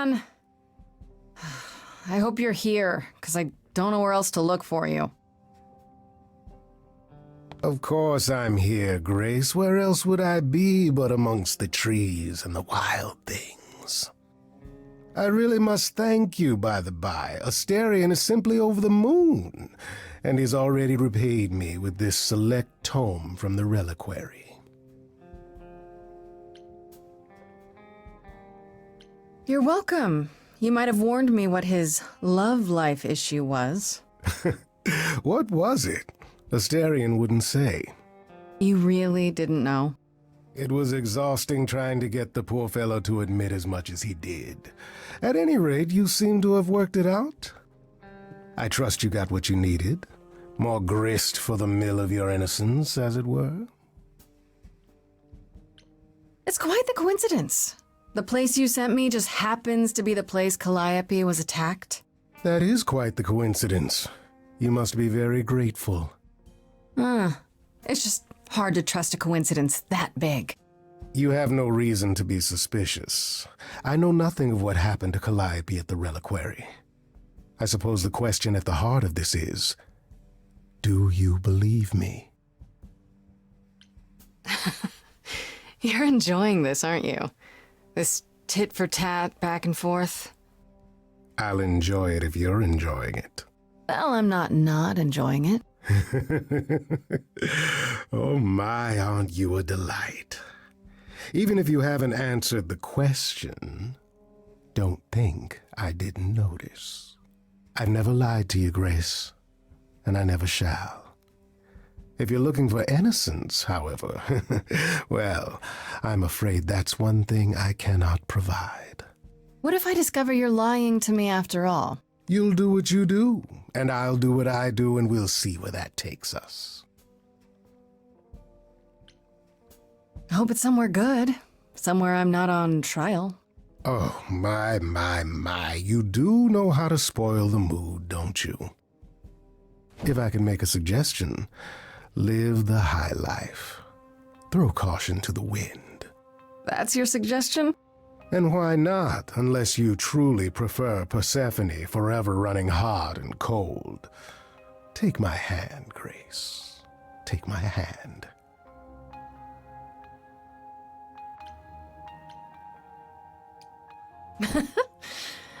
man. I hope you're here, because I don't know where else to look for you. Of course I'm here, Grace. Where else would I be but amongst the trees and the wild things? I really must thank you, by the by. Asterion is simply over the moon, and he's already repaid me with this select tome from the reliquary. You're welcome. You might have warned me what his love life issue was. What was it? Asterion wouldn't say. You really didn't know? It was exhausting trying to get the poor fellow to admit as much as he did. At any rate, you seem to have worked it out. I trust you got what you needed. More grist for the mill of your innocence, as it were. It's quite the coincidence. The place you sent me just happens to be the place Calliope was attacked. That is quite the coincidence. You must be very grateful. It's just hard to trust a coincidence that big. You have no reason to be suspicious. I know nothing of what happened to Calliope at the reliquary. I suppose the question at the heart of this is, do you believe me? You're enjoying this, aren't you? This tit-for-tat back and forth. I'll enjoy it if you're enjoying it. Well, I'm not enjoying it. Oh my, aren't you a delight? Even if you haven't answered the question, don't think I didn't notice. I've never lied to you, Grace, and I never shall. If you're looking for innocence, however, well, I'm afraid that's one thing I cannot provide. What if I discover you're lying to me after all? You'll do what you do, and I'll do what I do, and we'll see where that takes us. I hope it's somewhere good. Somewhere I'm not on trial. Oh, my. You do know how to spoil the mood, don't you? If I can make a suggestion, live the high life. Throw caution to the wind. That's your suggestion? And why not, unless you truly prefer Persephone forever running hot and cold? Take my hand, Grace. Take my hand.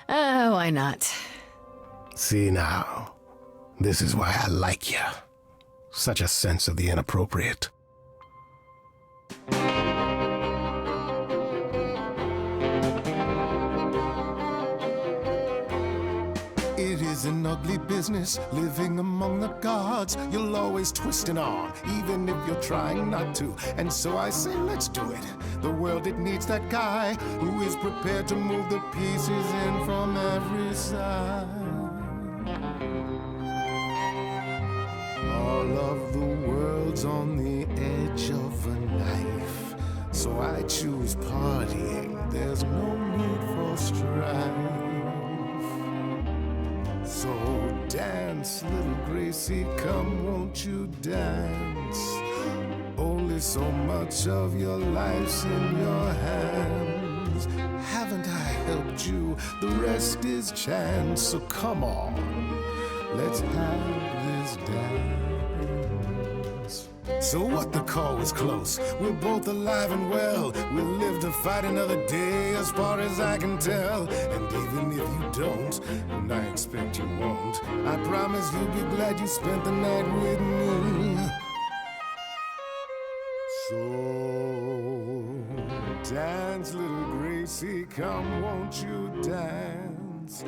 Why not? See now, this is why I like you. Such a sense of the inappropriate. It is an ugly business, living among the gods. You'll always twist an arm, even if you're trying not to. And so I say, let's do it. The world, it needs that guy who is prepared to move the pieces in from every side. All of the world's on the edge of a knife, so I choose partying. There's no need for strife. So dance, little Gracie, come, won't you dance? Only so much of your life's in your hands. Haven't I helped you? The rest is chance. So come on, let's have this dance. So what, the call was close. We're both alive and well. We'll live to fight another day, as far as I can tell. And even if you don't, and I expect you won't, I promise you'll be glad you spent the night with me. So dance, little Gracie, come, won't you dance?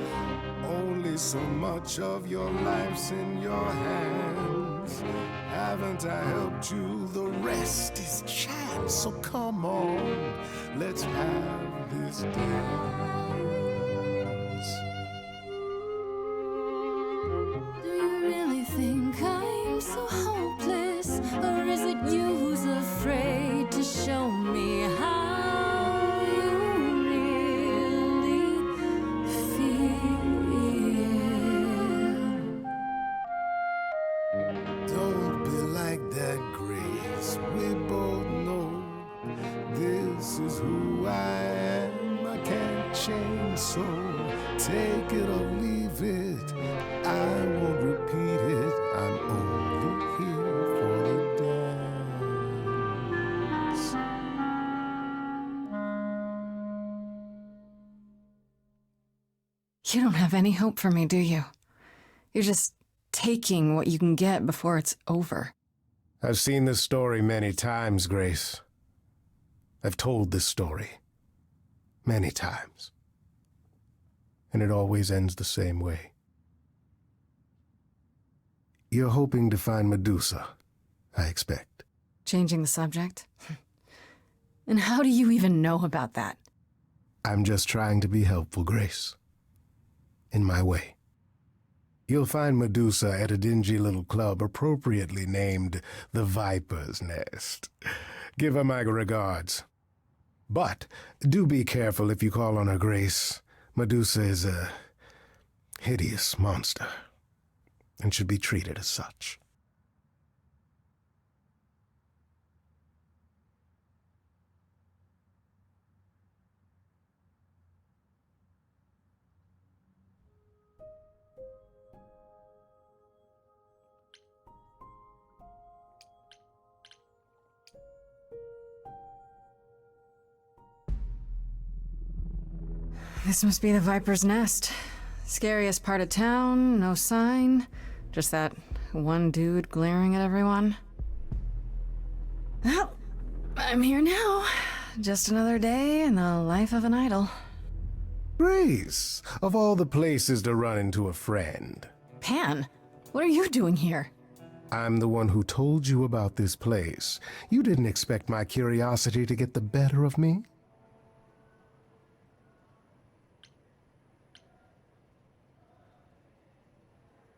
Only so much of your life's in your hands. Haven't I helped you? The rest is chance. So come on, let's have this dance. Do you really think I'm so hopeless? Or is it you who's afraid to show me how you really feel? Don't be like that, Grace. We both know this is who I am. I can't shame, so take it or leave it. I won't repeat it. I'm only here for the dance. You don't have any hope for me, do you? You're just taking what you can get before it's over. I've seen this story many times, Grace. I've told this story many times. And it always ends the same way. You're hoping to find Medusa, I expect. Changing the subject? And how do you even know about that? I'm just trying to be helpful, Grace. In my way. You'll find Medusa at a dingy little club appropriately named the Viper's Nest. Give her my regards. But do be careful if you call on her, Grace. Medusa is a hideous monster and should be treated as such. This must be the Viper's Nest. Scariest part of town, no sign. Just that one dude glaring at everyone. Well, I'm here now. Just another day in the life of an idol. Grace, of all the places to run into a friend. Pan, what are you doing here? I'm the one who told you about this place. You didn't expect my curiosity to get the better of me?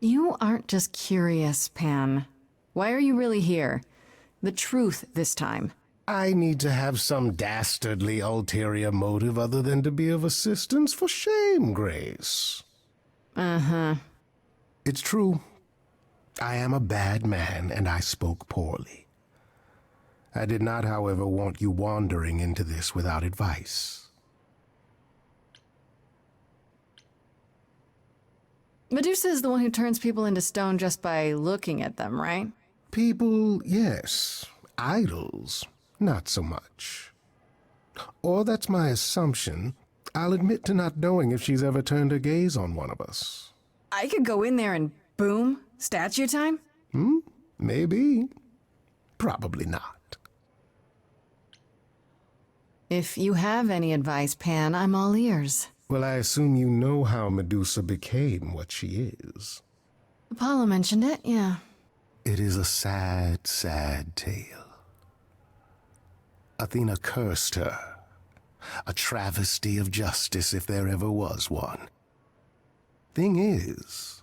You aren't just curious, Pan. Why are you really here? The truth this time. I need to have some dastardly ulterior motive other than to be of assistance. For shame, Grace. Uh-huh. It's true. I am a bad man, and I spoke poorly. I did not, however, want you wandering into this without advice. Medusa is the one who turns people into stone just by looking at them, right? People, yes. Idols, not so much. Or that's my assumption. I'll admit to not knowing if she's ever turned her gaze on one of us. I could go in there and boom, statue time? Maybe. Probably not. If you have any advice, Pan, I'm all ears. Well, I assume you know how Medusa became what she is. Apollo mentioned it, yeah. It is a sad, sad tale. Athena cursed her. A travesty of justice if there ever was one. Thing is,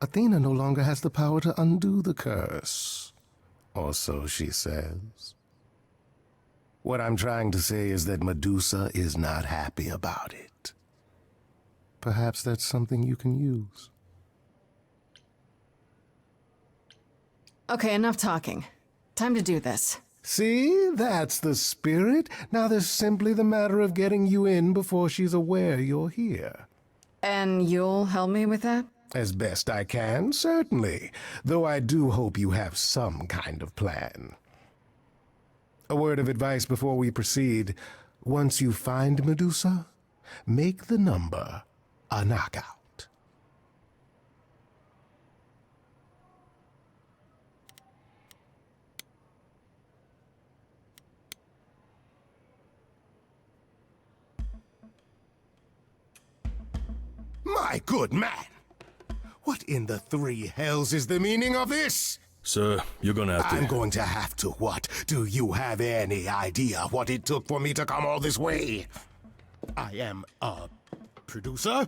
Athena no longer has the power to undo the curse. Or so she says. What I'm trying to say is that Medusa is not happy about it. Perhaps that's something you can use. Okay, enough talking. Time to do this. See, that's the spirit. Now there's simply the matter of getting you in before she's aware you're here. And you'll help me with that? As best I can, certainly. Though I do hope you have some kind of plan. A word of advice before we proceed. Once you find Medusa, make the number a knockout. My good man! What in the three hells is the meaning of this? Sir, you're gonna have to... I'm going to have to what? Do you have any idea what it took for me to come all this way? I am a producer?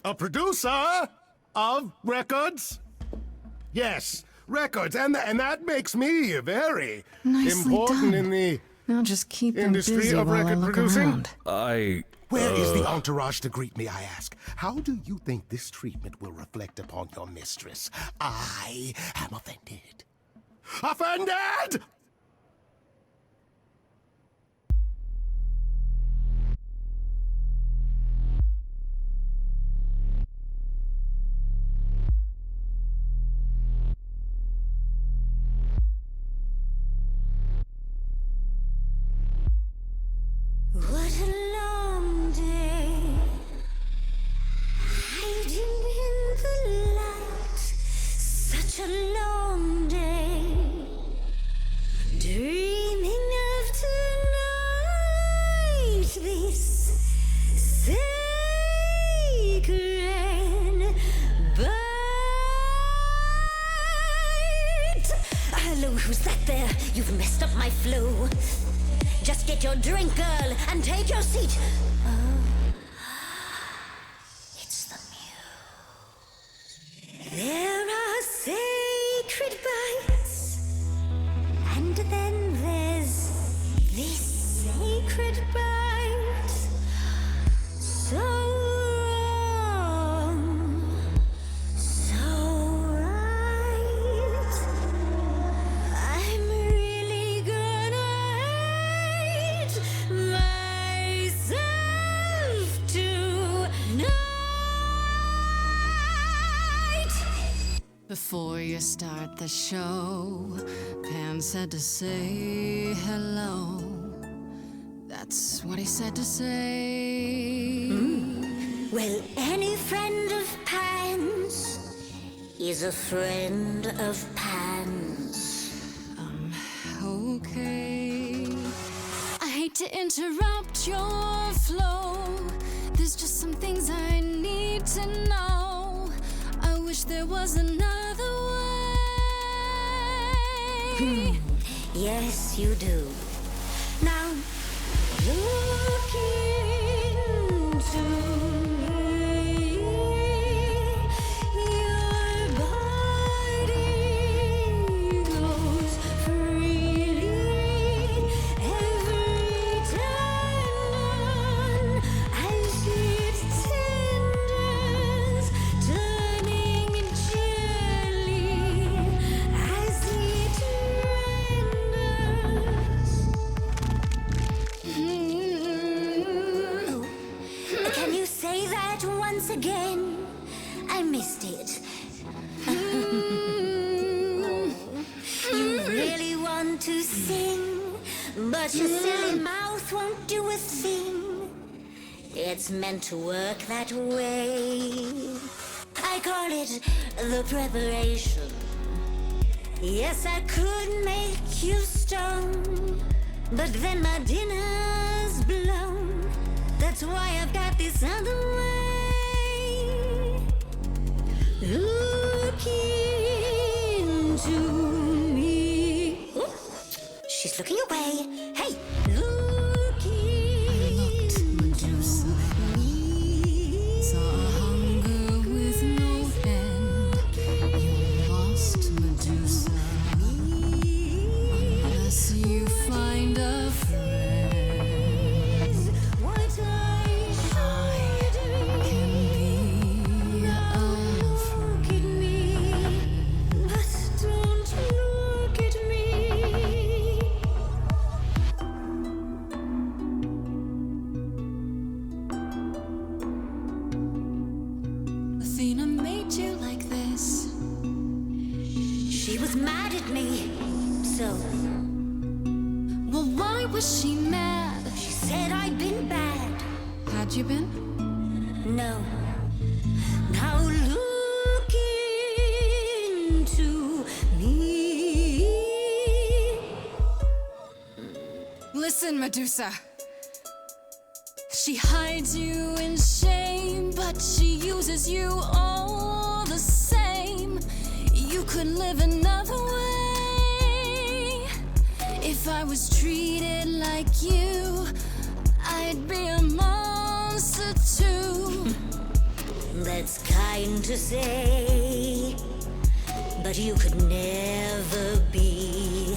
A producer of records? Yes, records, and that makes me very Nicely important done. in the Now just keep them industry busy of while I record look producing. around. Where is the entourage to greet me, I ask? How do you think this treatment will reflect upon your mistress? I am offended. Offended! messed up my flu. Just get your drink, girl, and take your seat. Oh, it's the muse. There are sacred bites, and then there's this sacred bite. So wrong, so right. I'm really gonna hate myself tonight. Before you start the show, Pan said to say hello. That's what he said to say. Well, any friend of Pan's is a friend of Pan's. Okay. I hate to interrupt your flow. There's just some things I need to know. I wish there was another way. Yes, you do. Now, look into me. Your body goes freely every time as it tenders, turning jelly as it renders. Can you say that once again? I missed it. You really want to sing, but your silly mouth won't do a thing. It's meant to work that way. I call it the preparation. Yes, I could make you stone, but then my dinner's blown. That's why I've got this other way. Look into me. Oh, she's looking away. Hey, look into Medusa. me. Saw a hunger with no end. You lost Medusa. Unless you find a friend, What I should can be a look at me, but don't look at me. Athena made you like this. She was mad at me, so Well, why was she mad? she said I'd been bad. Had you been? No. Now look into me. Listen, Medusa. She hides you in shame, but she uses you all the same. You could live another way. If I was treated like you, I'd be a monster too. That's kind to say, but you could never be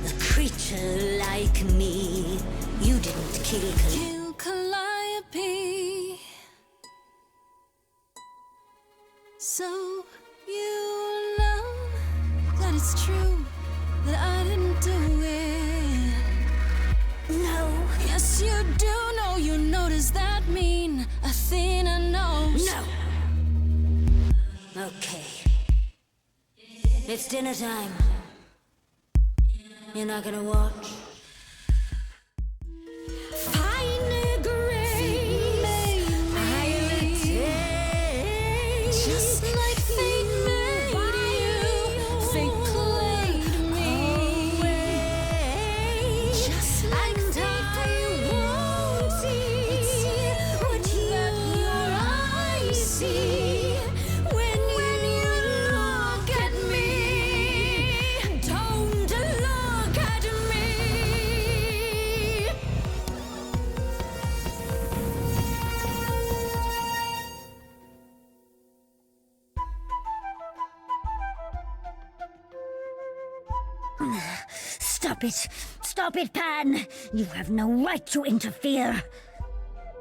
a creature like me. You didn't kill Kill Calliope. So you know that it's true that I didn't do it. No, Yes, you do know. You know, does that mean Athena knows? no. Okay. It's dinner time. You're not gonna watch? Fine grace, I'll take Just like fate made you, fate played me. away. Just like And I won't see what your eyes see when you look at me. Don't look Stop it! Stop it, Pan! You have no right to interfere!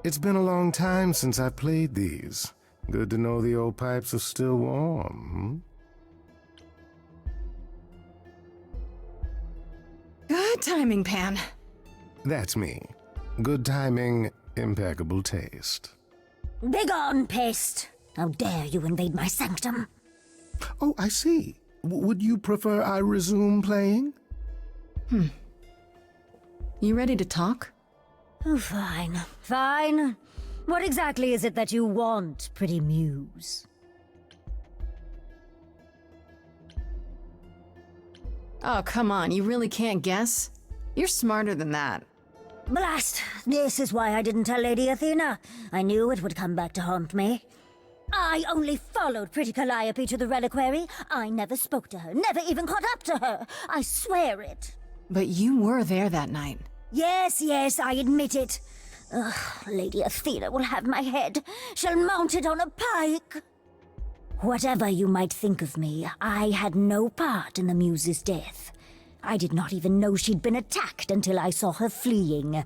It's been a long time since I played these. Good to know the old pipes are still warm, Good timing, Pan. That's me. Good timing, impeccable taste. Begone, pest! How dare you invade my sanctum? Oh, I see. Would you prefer I resume playing? You ready to talk? Oh, fine. Fine. What exactly is it that you want, pretty muse? Oh, come on, you really can't guess? You're smarter than that. Blast! This is why I didn't tell Lady Athena. I knew it would come back to haunt me. I only followed pretty Calliope to the reliquary. I never spoke to her, never even caught up to her. I swear it. But you were there that night. Yes, I admit it. Ugh, Lady Athena will have my head. She'll mount it on a pike. Whatever you might think of me, I had no part in the Muse's death. I did not even know she'd been attacked until I saw her fleeing.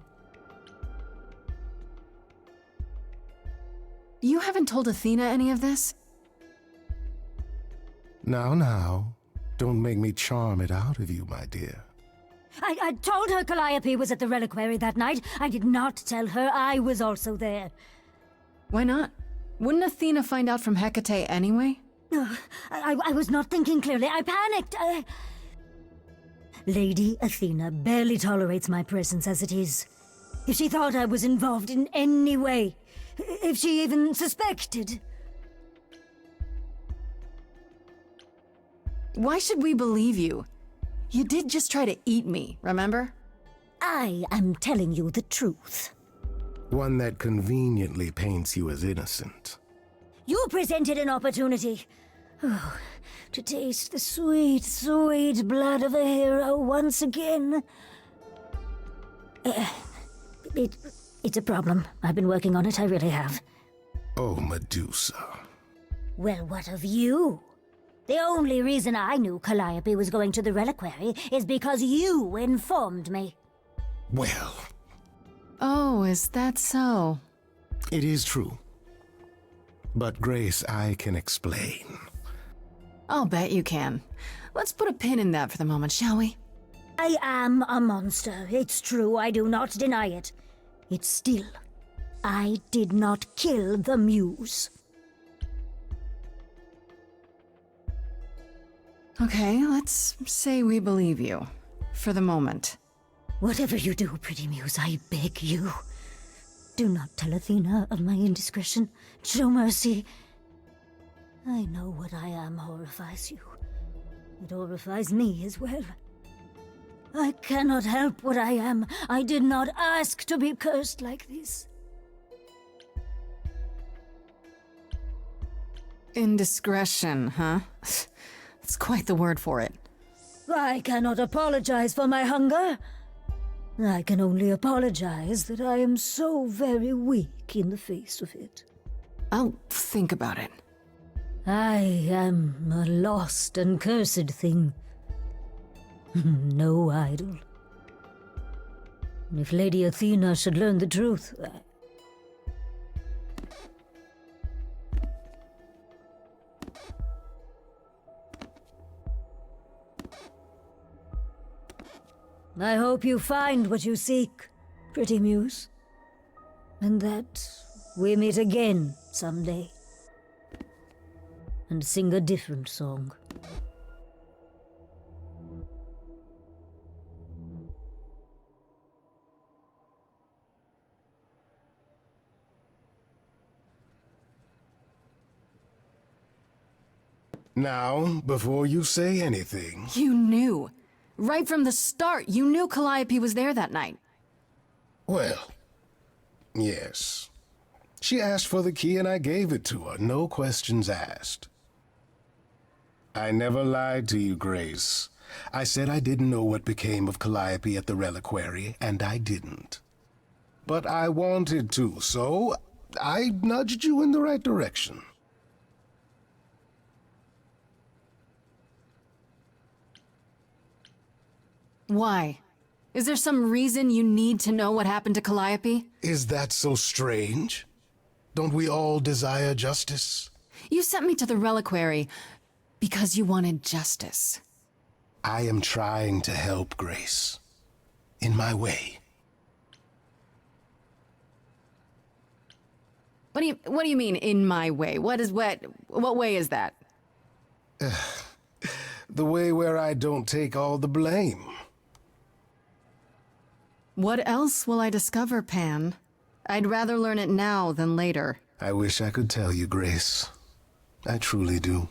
You haven't told Athena any of this? Now. Don't make me charm it out of you, my dear. I told her Calliope was at the reliquary that night. I did not tell her I was also there. Why not? Wouldn't Athena find out from Hecate anyway? I was not thinking clearly. I panicked. Lady Athena barely tolerates my presence as it is. If she thought I was involved in any way, if she even suspected... Why should we believe you? You did just try to eat me, remember? I am telling you the truth. One that conveniently paints you as innocent. You presented an opportunity. Oh, to taste the sweet, sweet blood of a hero once again. It's a problem. I've been working on it, I really have. Oh, Medusa. Well, what of you? The only reason I knew Calliope was going to the reliquary is because you informed me. Well, Oh, is that so? it is true. But Grace, I can explain. I'll bet you can. Let's put a pin in that for the moment, shall we? I am a monster. It's true, I do not deny it. It's still, I did not kill the Muse. Okay, let's say we believe you. For the moment. Whatever you do, pretty Muse, I beg you. Do not tell Athena of my indiscretion. Show mercy. I know what I am horrifies you. It horrifies me as well. I cannot help what I am. I did not ask to be cursed like this. Indiscretion, huh? That's quite the word for it. I cannot apologize for my hunger. I can only apologize that I am so very weak in the face of it. I'll think about it. I am a lost and cursed thing. No idol. If Lady Athena should learn the truth, I hope you find what you seek, pretty Muse. And that we meet again someday. And sing a different song. Now, before you say anything... You knew. Right from the start, you knew Calliope was there that night. Well, yes. She asked for the key and I gave it to her, no questions asked. I never lied to you, Grace. I said I didn't know what became of Calliope at the reliquary, and I didn't. But I wanted to, so I nudged you in the right direction. Why? Is there some reason you need to know what happened to Calliope? Is that so strange? Don't we all desire justice? You sent me to the reliquary because you wanted justice. I am trying to help, Grace. In my way. What do you mean, in my way? What way is that? The way where I don't take all the blame. What else will I discover, Pan? I'd rather learn it now than later. I wish I could tell you, Grace. I truly do.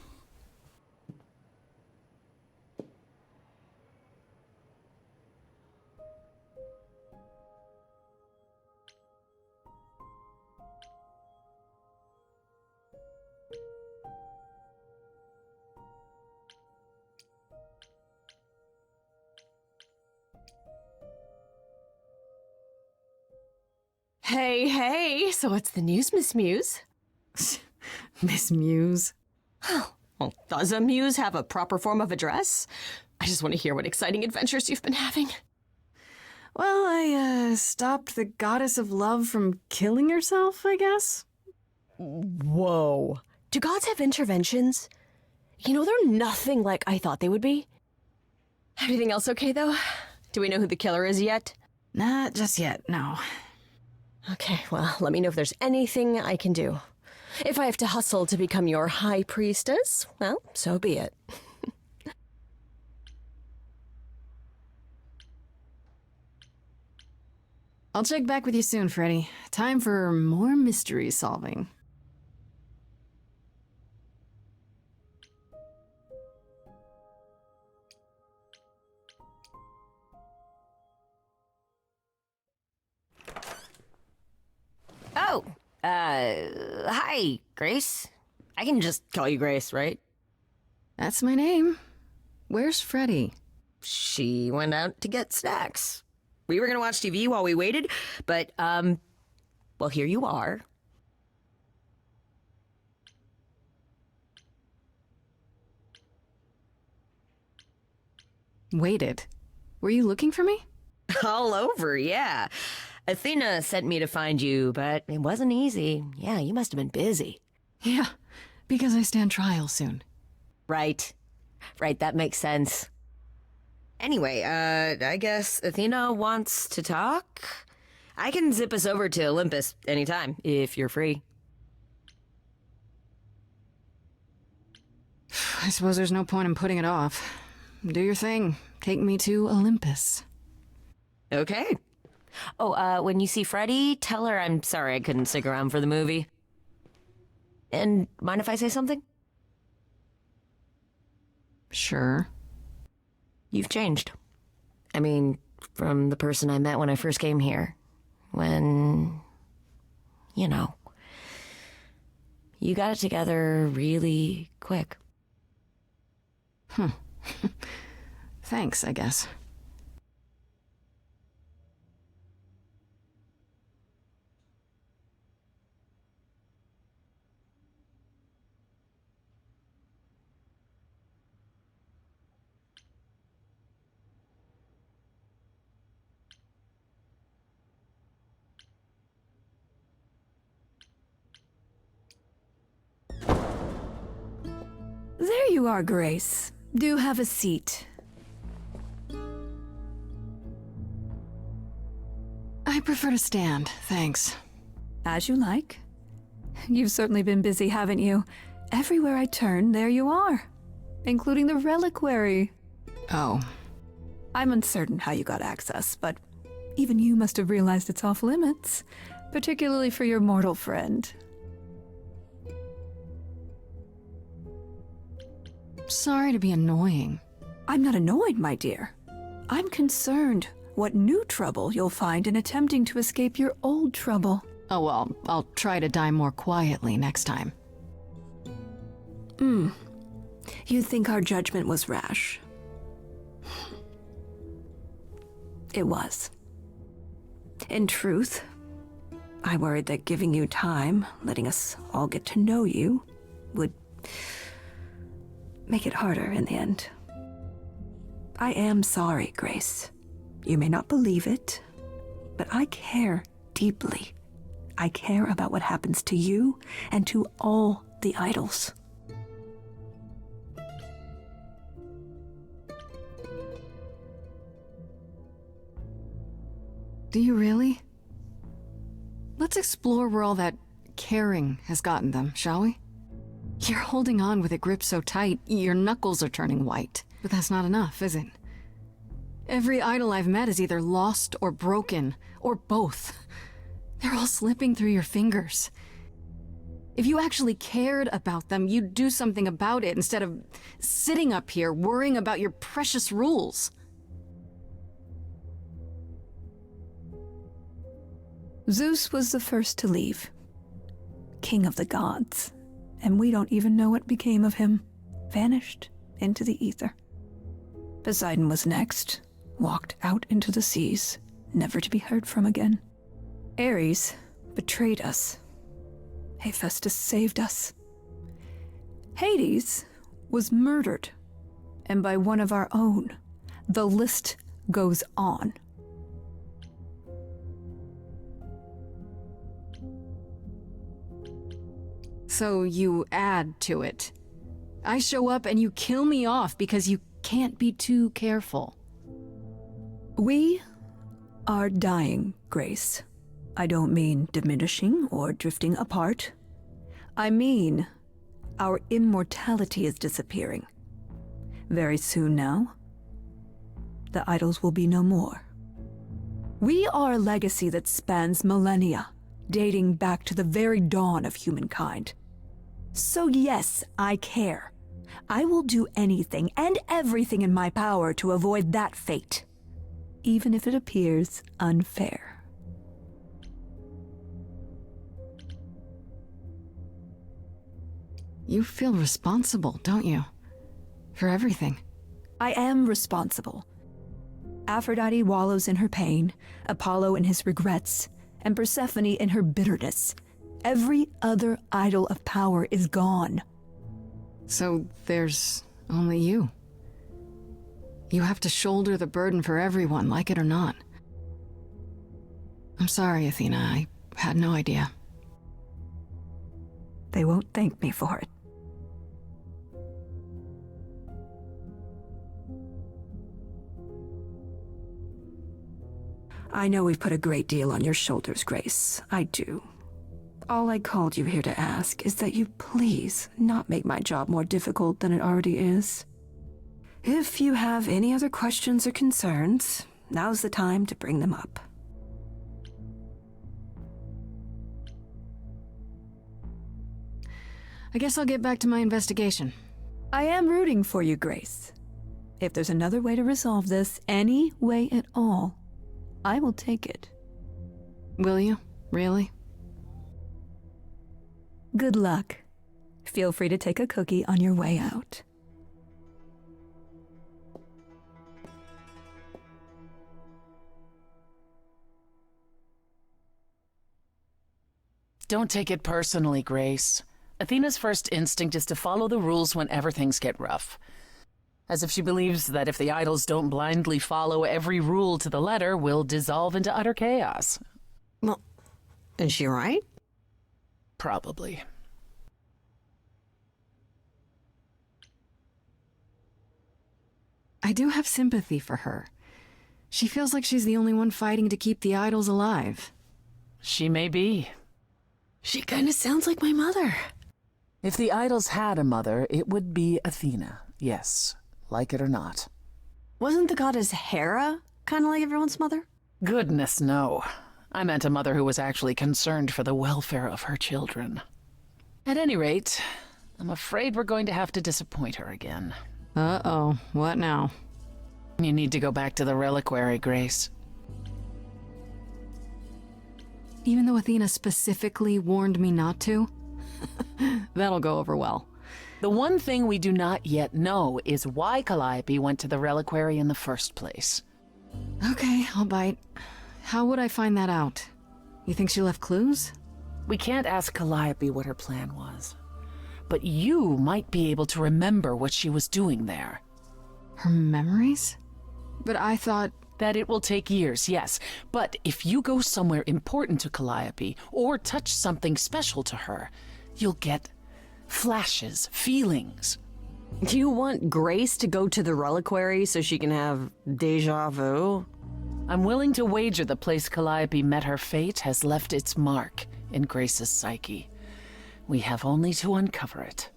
Hey, so what's the news, Miss Muse? Miss Muse. Well, does a muse have a proper form of address? I just want to hear what exciting adventures you've been having. Well, I stopped the goddess of love from killing herself, I guess? Whoa. Do gods have interventions? You know, they're nothing like I thought they would be. Everything else okay, though? Do we know who the killer is yet? Not just yet, no. Okay, well, let me know if there's anything I can do. If I have to hustle to become your high priestess, well, so be it. I'll check back with you soon, Freddy. Time for more mystery solving. Oh, hi, Grace. I can just call you Grace, right? That's my name. Where's Freddy? She went out to get snacks. We were gonna watch TV while we waited, but, well, here you are. Waited. Were you looking for me? All over, yeah. Athena sent me to find you, but it wasn't easy. Yeah, you must have been busy. Yeah, because I stand trial soon. Right, that makes sense. Anyway, I guess Athena wants to talk? I can zip us over to Olympus anytime, if you're free. I suppose there's no point in putting it off. Do your thing. Take me to Olympus. Okay. Oh, when you see Freddy, tell her I'm sorry I couldn't stick around for the movie. And mind if I say something? Sure. You've changed. I mean, from the person I met when I first came here. When, you know, you got it together really quick. Thanks, I guess. There you are, Grace. Do have a seat. I prefer to stand, thanks. As you like. You've certainly been busy, haven't you? Everywhere I turn, there you are. Including the reliquary. Oh. I'm uncertain how you got access, but even you must have realized it's off limits. Particularly for your mortal friend. Sorry to be annoying. I'm not annoyed, my dear. I'm concerned what new trouble you'll find in attempting to escape your old trouble. Oh, well, I'll try to die more quietly next time. You think our judgment was rash? It was. In truth, I worried that giving you time, letting us all get to know you, would make it harder in the end. I am sorry, Grace. You may not believe it, but I care deeply. I care about what happens to you and to all the idols. Do you really? Let's explore where all that caring has gotten them, shall we? You're holding on with a grip so tight, your knuckles are turning white. But that's not enough, is it? Every idol I've met is either lost or broken, or both. They're all slipping through your fingers. If you actually cared about them, you'd do something about it instead of sitting up here worrying about your precious rules. Zeus was the first to leave. King of the gods. And we don't even know what became of him. Vanished into the ether. Poseidon was next. Walked out into the seas, never to be heard from again. Ares betrayed us. Hephaestus saved us. Hades was murdered. And by one of our own. The list goes on. So you add to it. I show up and you kill me off because you can't be too careful. We are dying, Grace. I don't mean diminishing or drifting apart. I mean our immortality is disappearing. Very soon now, the idols will be no more. We are a legacy that spans millennia, dating back to the very dawn of humankind. So yes, I care. I will do anything and everything in my power to avoid that fate, even if it appears unfair. You feel responsible, don't you? For everything. I am responsible. Aphrodite wallows in her pain, Apollo in his regrets, and Persephone in her bitterness. Every other idol of power is gone. So there's only you. You have to shoulder the burden for everyone, like it or not. I'm sorry, Athena. I had no idea. They won't thank me for it. I know we've put a great deal on your shoulders, Grace. I do. All I called you here to ask is that you please not make my job more difficult than it already is. If you have any other questions or concerns, now's the time to bring them up. I guess I'll get back to my investigation. I am rooting for you, Grace. If there's another way to resolve this, any way at all, I will take it. Will you? Really? Good luck. Feel free to take a cookie on your way out. Don't take it personally, Grace. Athena's first instinct is to follow the rules whenever things get rough. As if she believes that if the idols don't blindly follow every rule to the letter, we'll dissolve into utter chaos. Well, is she right? Probably. I do have sympathy for her. She feels like she's the only one fighting to keep the idols alive. She may be. She kind of sounds like my mother. If the idols had a mother, it would be Athena, yes, like it or not. Wasn't the goddess Hera kind of like everyone's mother? Goodness, no. I meant a mother who was actually concerned for the welfare of her children. At any rate, I'm afraid we're going to have to disappoint her again. Uh-oh, what now? You need to go back to the reliquary, Grace. Even though Athena specifically warned me not to? That'll go over well. The one thing we do not yet know is why Calliope went to the reliquary in the first place. Okay, I'll bite. How would I find that out? You think she left clues? We can't ask Calliope what her plan was. But you might be able to remember what she was doing there. Her memories? But I thought... That it will take years, yes. But if you go somewhere important to Calliope, or touch something special to her, you'll get flashes, feelings. Do you want Grace to go to the reliquary so she can have deja vu? I'm willing to wager the place Calliope met her fate has left its mark in Grace's psyche. We have only to uncover it.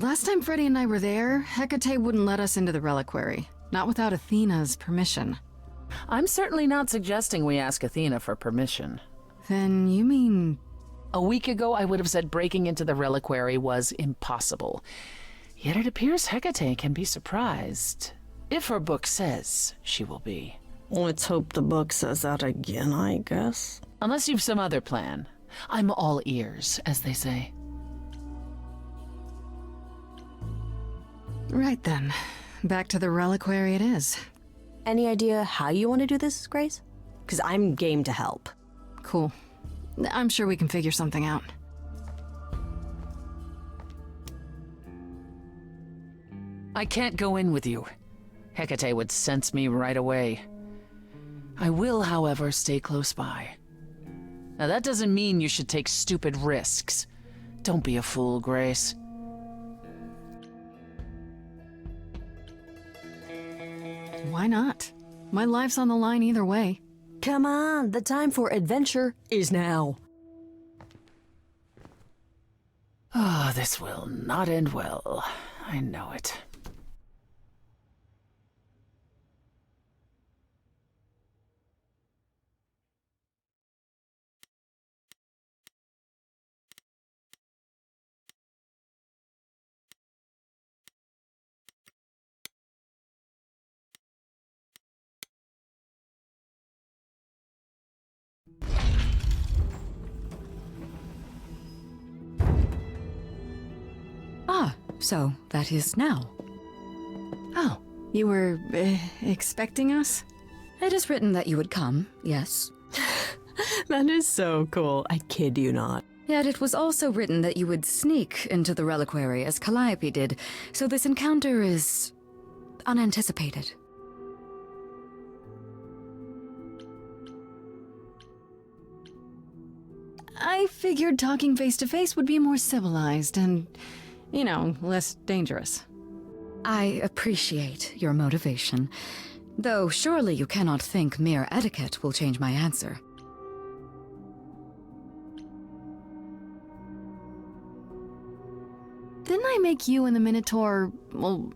Last time Freddie and I were there, Hecate wouldn't let us into the reliquary. Not without Athena's permission. I'm certainly not suggesting we ask Athena for permission. Then you mean... A week ago, I would have said breaking into the reliquary was impossible. Yet it appears Hecate can be surprised. If her book says she will be. Let's hope the book says that again, I guess. Unless you've some other plan. I'm all ears, as they say. Right then. Back to the reliquary it is. Any idea how you want to do this, Grace? Because I'm game to help. Cool. I'm sure we can figure something out. I can't go in with you. Hecate would sense me right away. I will, however, stay close by. Now that doesn't mean you should take stupid risks. Don't be a fool, Grace. Why not? My life's on the line either way. Come on, the time for adventure is now. Oh, this will not end well. I know it. Ah, so that is now. Oh, you were expecting us? It is written that you would come, yes. That is so cool. I kid you not. Yet it was also written that you would sneak into the reliquary as Calliope did, so this encounter is unanticipated. I figured talking face to face would be more civilized and, you know, less dangerous. I appreciate your motivation, though surely you cannot think mere etiquette will change my answer. Didn't I make you and the Minotaur, well,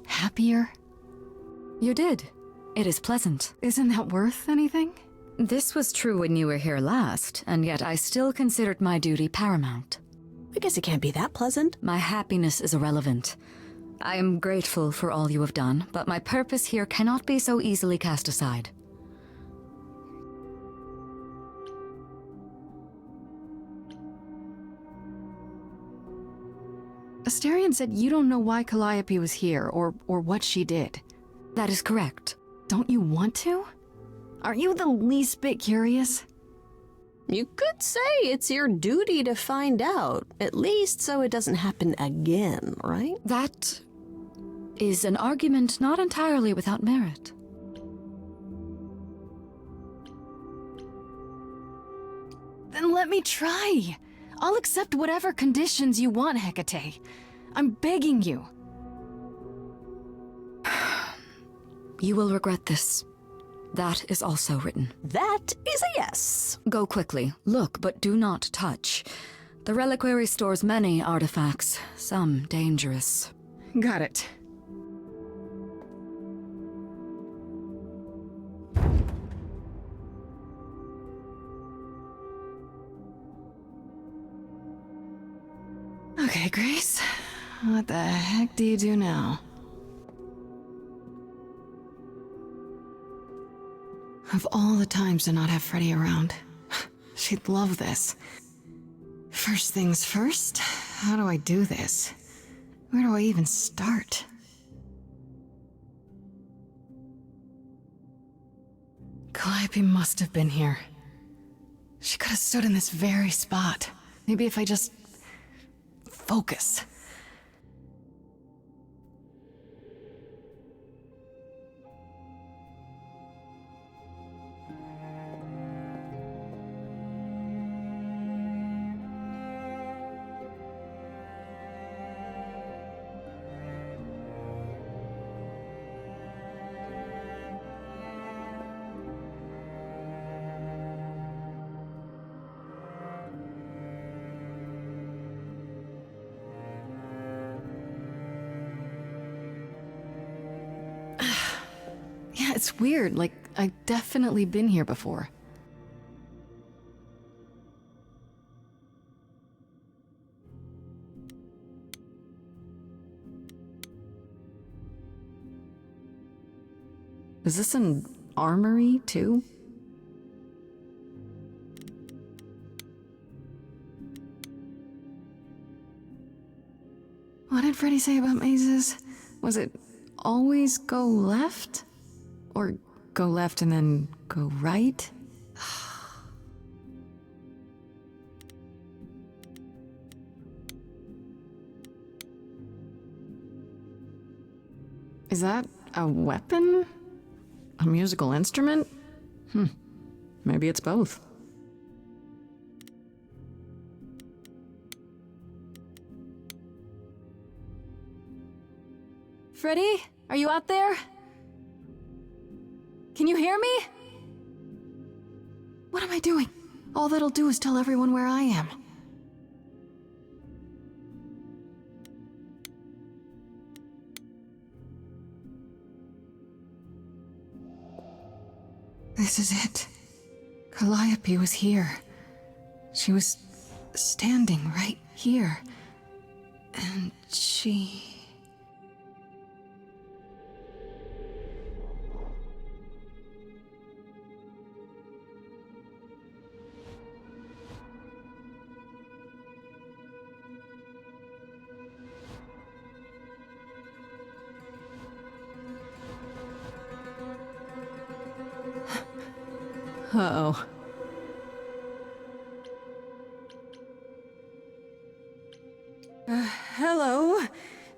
happier? You did. It is pleasant. Isn't that worth anything? This was true when you were here last, and yet I still considered my duty paramount. I guess it can't be that pleasant. My happiness is irrelevant. I am grateful for all you have done, but my purpose here cannot be so easily cast aside. Asterion said you don't know why Calliope was here, or what she did. That is correct. Don't you want to? Aren't you the least bit curious? You could say it's your duty to find out, at least so it doesn't happen again, right? That is an argument not entirely without merit. Then let me try. I'll accept whatever conditions you want, Hecate. I'm begging you. You will regret this. That is also written. That is a yes. Go quickly. Look, but do not touch. The reliquary stores many artifacts, some dangerous. Got it. Okay, Grace. What the heck do you do now? Of all the times to not have Freddie around, she'd love this. First things first, how do I do this? Where do I even start? Calliope must have been here. She could have stood in this very spot. Maybe if I just focus. It's weird, like, I've definitely been here before. Is this an armory, too? What did Freddy say about mazes? Was it always go left? Or go left and then go right? Is that a weapon? A musical instrument? Maybe it's both. Freddy, are you out there? Can you hear me? What am I doing? All that'll do is tell everyone where I am. This is it. Calliope was here. She was standing right here. And she... Uh-oh. Hello?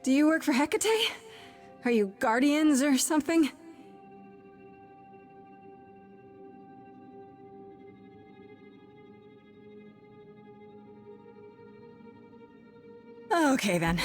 Do you work for Hecate? Are you guardians or something? Okay then.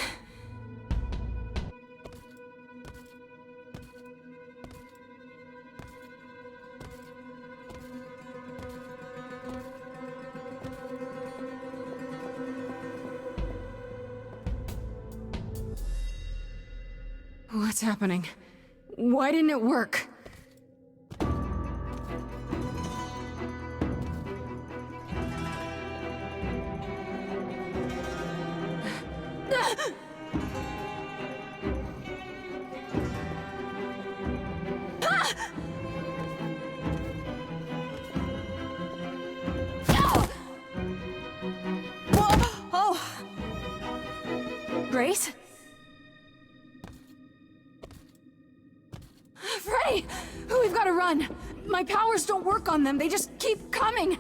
What's happening? Why didn't it work? Grace? Freddy! We've got to run! My powers don't work on them, they just keep coming!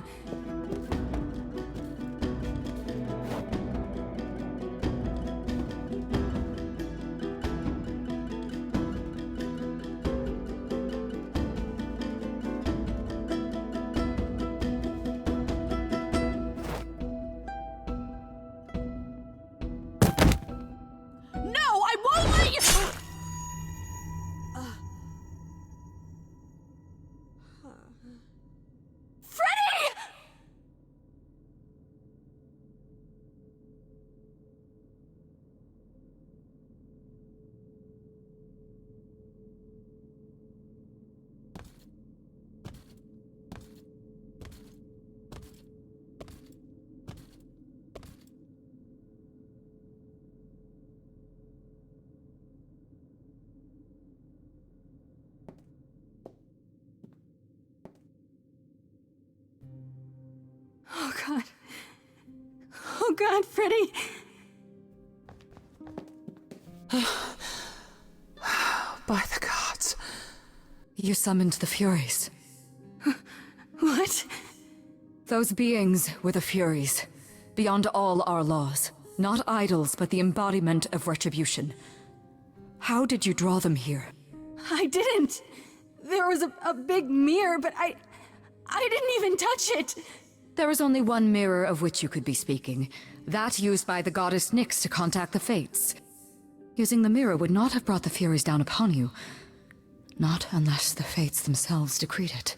Oh god. Oh god, Freddy! By the gods. You summoned the Furies. What? Those beings were the Furies, beyond all our laws. Not idols, but the embodiment of retribution. How did you draw them here? I didn't! There was a big mirror, but I didn't even touch it! There is only one mirror of which you could be speaking. That used by the goddess Nyx to contact the Fates. Using the mirror would not have brought the Furies down upon you. Not unless the Fates themselves decreed it.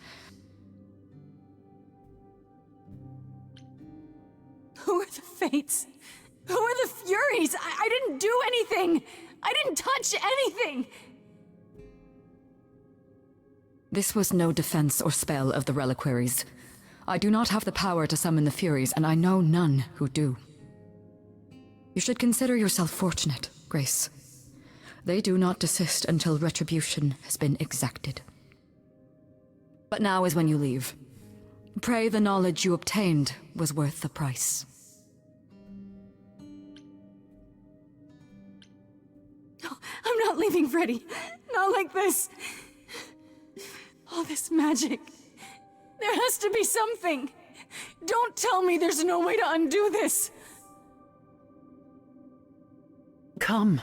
Who are the Fates? Who are the Furies? I didn't do anything! I didn't touch anything! This was no defense or spell of the reliquaries. I do not have the power to summon the Furies, and I know none who do. You should consider yourself fortunate, Grace. They do not desist until retribution has been exacted. But now is when you leave. Pray the knowledge you obtained was worth the price. No, I'm not leaving, Freddy. Not like this. All this magic. There has to be something. Don't tell me there's no way to undo this. Come.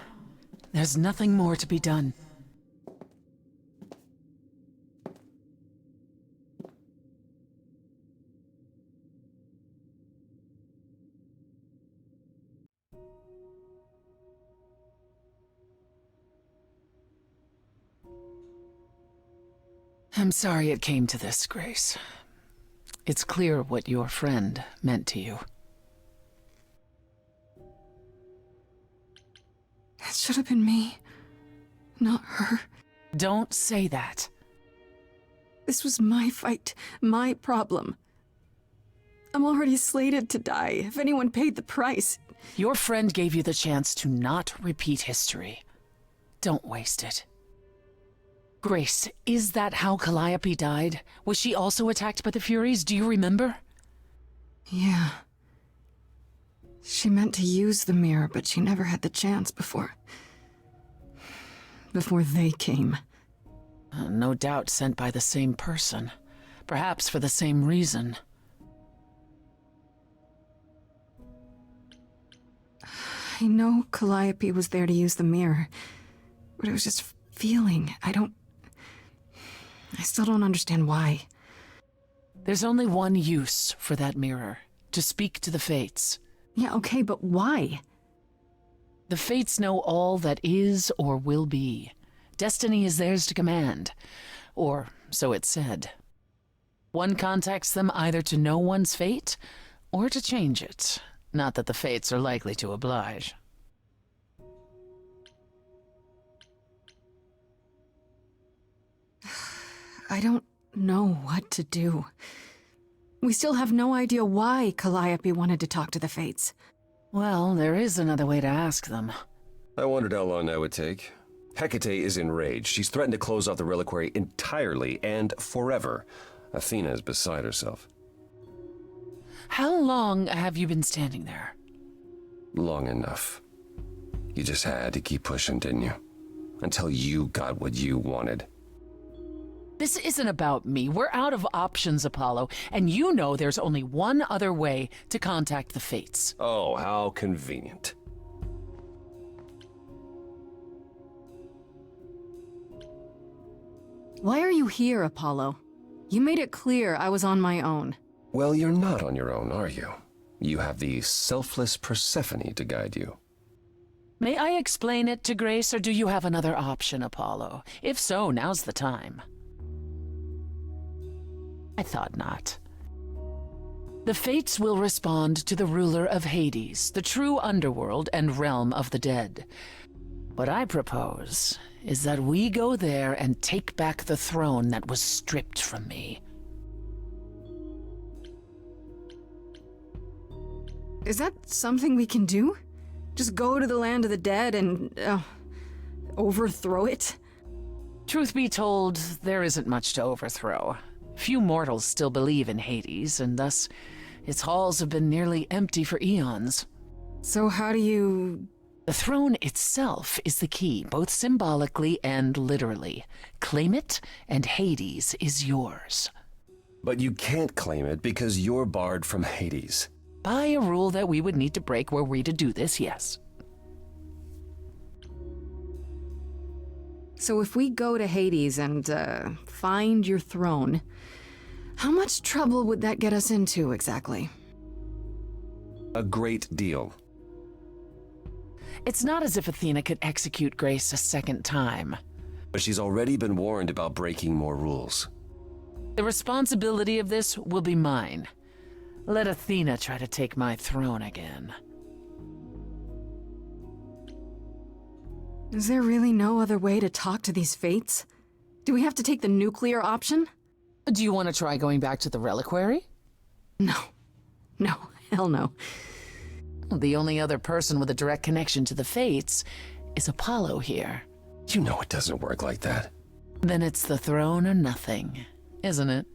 There's nothing more to be done. I'm sorry it came to this, Grace. It's clear what your friend meant to you. It should have been me, not her. Don't say that. This was my fight, my problem. I'm already slated to die if anyone paid the price. Your friend gave you the chance to not repeat history. Don't waste it. Grace, is that how Calliope died? Was she also attacked by the Furies? Do you remember? Yeah. She meant to use the mirror, but she never had the chance before they came. No doubt sent by the same person. Perhaps for the same reason. I know Calliope was there to use the mirror, but it was just feeling. I still don't understand why. There's only one use for that mirror. To speak to the Fates. Yeah, okay, but why? The Fates know all that is or will be. Destiny is theirs to command. Or so it's said. One contacts them either to know one's fate, or to change it. Not that the Fates are likely to oblige. I don't know what to do. We still have no idea why Calliope wanted to talk to the Fates. Well, there is another way to ask them. I wondered how long that would take. Hecate is enraged. She's threatened to close off the reliquary entirely and forever. Athena is beside herself. How long have you been standing there? Long enough. You just had to keep pushing, didn't you? Until you got what you wanted. This isn't about me. We're out of options, Apollo, and you know there's only one other way to contact the Fates. Oh, how convenient. Why are you here, Apollo? You made it clear I was on my own. Well, you're not on your own, are you? You have the selfless Persephone to guide you. May I explain it to Grace, or do you have another option, Apollo? If so, now's the time. I thought not. The Fates will respond to the ruler of Hades, the true underworld and realm of the dead. What I propose is that we go there and take back the throne that was stripped from me. Is that something we can do? Just go to the land of the dead and, overthrow it? Truth be told, there isn't much to overthrow. Few mortals still believe in Hades, and thus its halls have been nearly empty for eons. So how do you... The throne itself is the key, both symbolically and literally. Claim it, and Hades is yours. But you can't claim it because you're barred from Hades. By a rule that we would need to break were we to do this, yes. So if we go to Hades and, find your throne, how much trouble would that get us into, exactly? A great deal. It's not as if Athena could execute Grace a second time. But she's already been warned about breaking more rules. The responsibility of this will be mine. Let Athena try to take my throne again. Is there really no other way to talk to these Fates? Do we have to take the nuclear option? Do you want to try going back to the reliquary? No. No, hell no. The only other person with a direct connection to the Fates is Apollo here. You know it doesn't work like that. Then it's the throne or nothing, isn't it?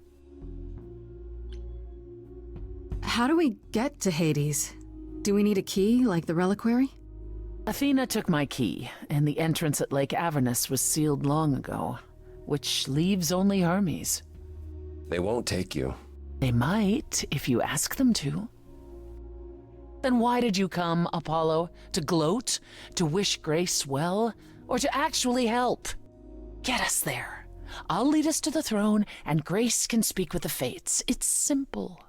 How do we get to Hades? Do we need a key, like the reliquary? Athena took my key, and the entrance at Lake Avernus was sealed long ago, which leaves only Hermes. They won't take you. They might, if you ask them to. Then why did you come, Apollo? To gloat? To wish Grace well? Or to actually help? Get us there. I'll lead us to the throne, and Grace can speak with the Fates. It's simple.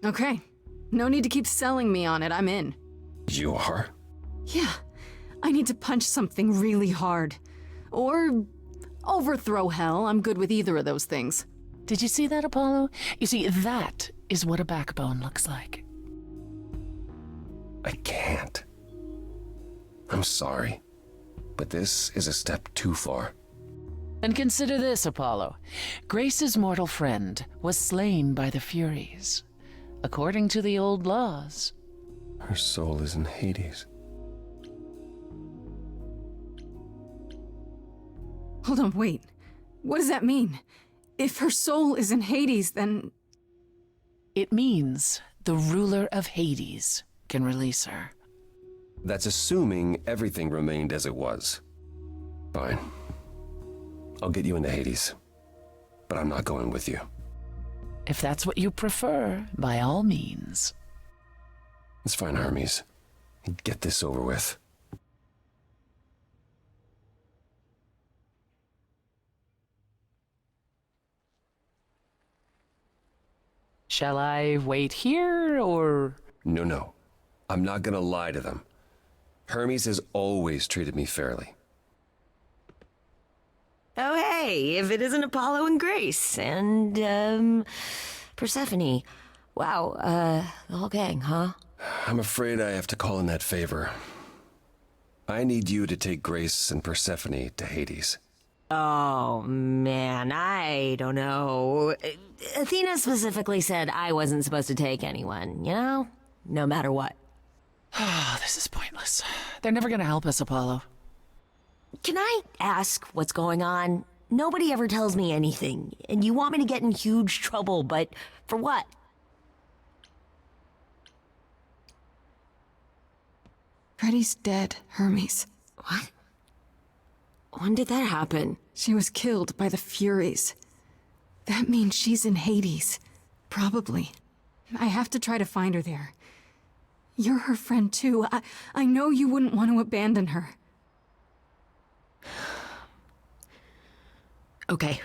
Okay. No need to keep selling me on it. I'm in. You are? Yeah. I need to punch something really hard. Or overthrow hell. I'm good with either of those things. Did you see that, Apollo? You see, that is what a backbone looks like. I can't. I'm sorry, but this is a step too far. And consider this, Apollo. Grace's mortal friend was slain by the Furies, according to the old laws. Her soul is in Hades. Hold on, wait. What does that mean? If her soul is in Hades, then... It means the ruler of Hades can release her. That's assuming everything remained as it was. Fine. I'll get you into Hades. But I'm not going with you. If that's what you prefer, by all means. It's fine, Hermes. Get this over with. Shall I wait here, or...? No. I'm not gonna lie to them. Hermes has always treated me fairly. Oh, hey, if it isn't Apollo and Grace and, Persephone. Wow, the whole gang, huh? I'm afraid I have to call in that favor. I need you to take Grace and Persephone to Hades. Oh, man, I don't know. Athena specifically said I wasn't supposed to take anyone, you know? No matter what. Oh, this is pointless. They're never gonna help us, Apollo. Can I ask what's going on? Nobody ever tells me anything, and you want me to get in huge trouble, but for what? Freddie's dead, Hermes. What? When did that happen? She was killed by the Furies. That means she's in Hades. Probably. I have to try to find her there. You're her friend too. I know you wouldn't want to abandon her. Okay.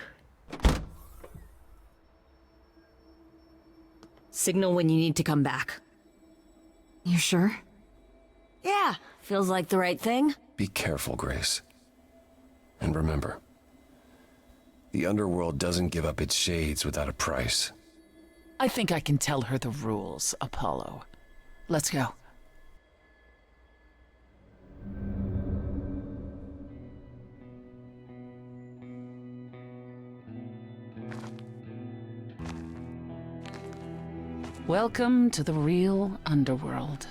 Signal when you need to come back. You sure? Yeah, feels like the right thing. Be careful, Grace. And remember, the underworld doesn't give up its shades without a price. I think I can tell her the rules, Apollo. Let's go. Welcome to the real underworld.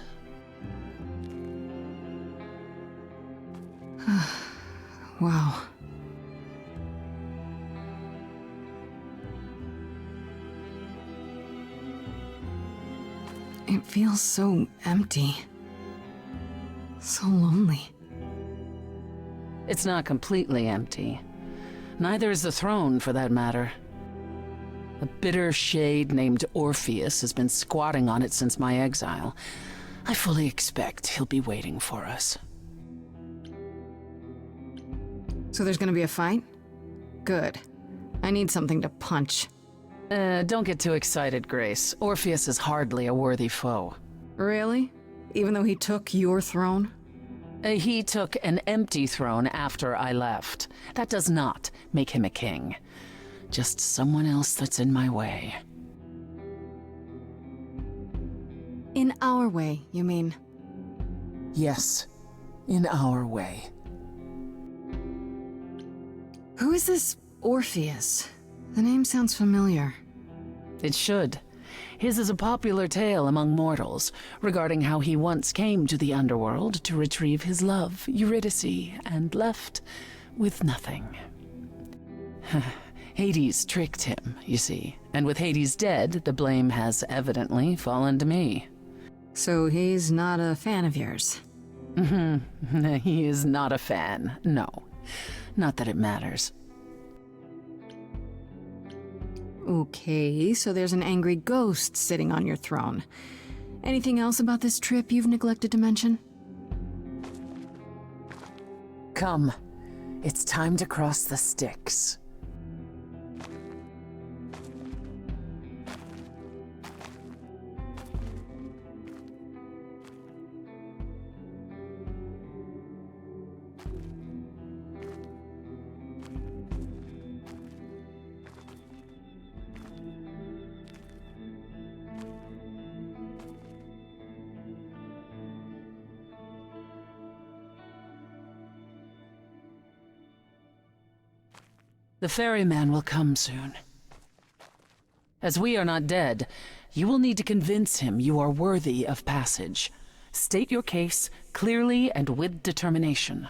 Wow. It feels so empty. So lonely. It's not completely empty. Neither is the throne, for that matter. A bitter shade named Orpheus has been squatting on it since my exile. I fully expect he'll be waiting for us. So there's gonna be a fight? Good. I need something to punch. Don't get too excited, Grace. Orpheus is hardly a worthy foe. Really? Even though he took your throne? He took an empty throne after I left. That does not make him a king. Just someone else that's in my way. In our way, you mean? Yes. in our way. Who is this Orpheus? The name sounds familiar. It should. His is a popular tale among mortals regarding how he once came to the underworld to retrieve his love, Eurydice, and left with nothing. Hades tricked him, you see, and with Hades dead, the blame has evidently fallen to me. So he's not a fan of yours? He is not a fan, no. Not that it matters. Okay, so there's an angry ghost sitting on your throne. Anything else about this trip you've neglected to mention? Come, it's time to cross the Styx. The ferryman will come soon. As we are not dead, you will need to convince him you are worthy of passage. State your case clearly and with determination.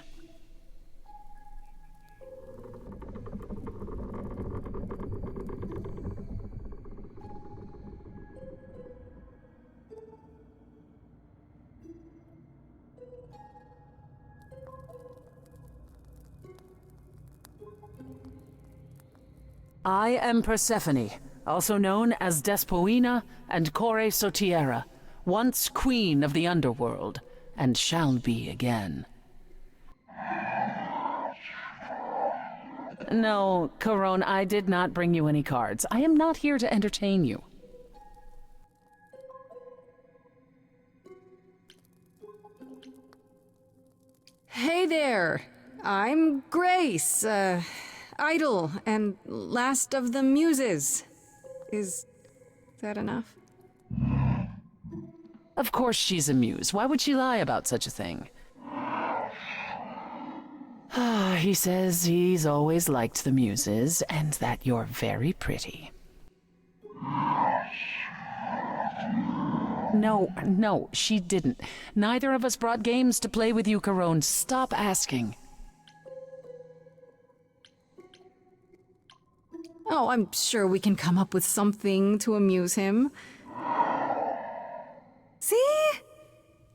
I am Persephone, also known as Despoina and Kore Sotiera, once queen of the underworld, and shall be again. No, Corone, I did not bring you any cards. I am not here to entertain you. Hey there! I'm Grace, idol and last of the muses. Is that enough? Of course she's a muse. Why would she lie about such a thing? He says he's always liked the muses, and that you're very pretty. No, she didn't. Neither of us brought games to play with you, Corone. Stop asking. Oh, I'm sure we can come up with something to amuse him. See?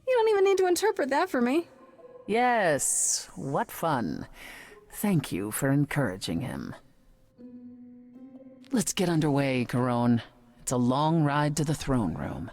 You don't even need to interpret that for me. Yes, what fun. Thank you for encouraging him. Let's get underway, Corone. It's a long ride to the throne room.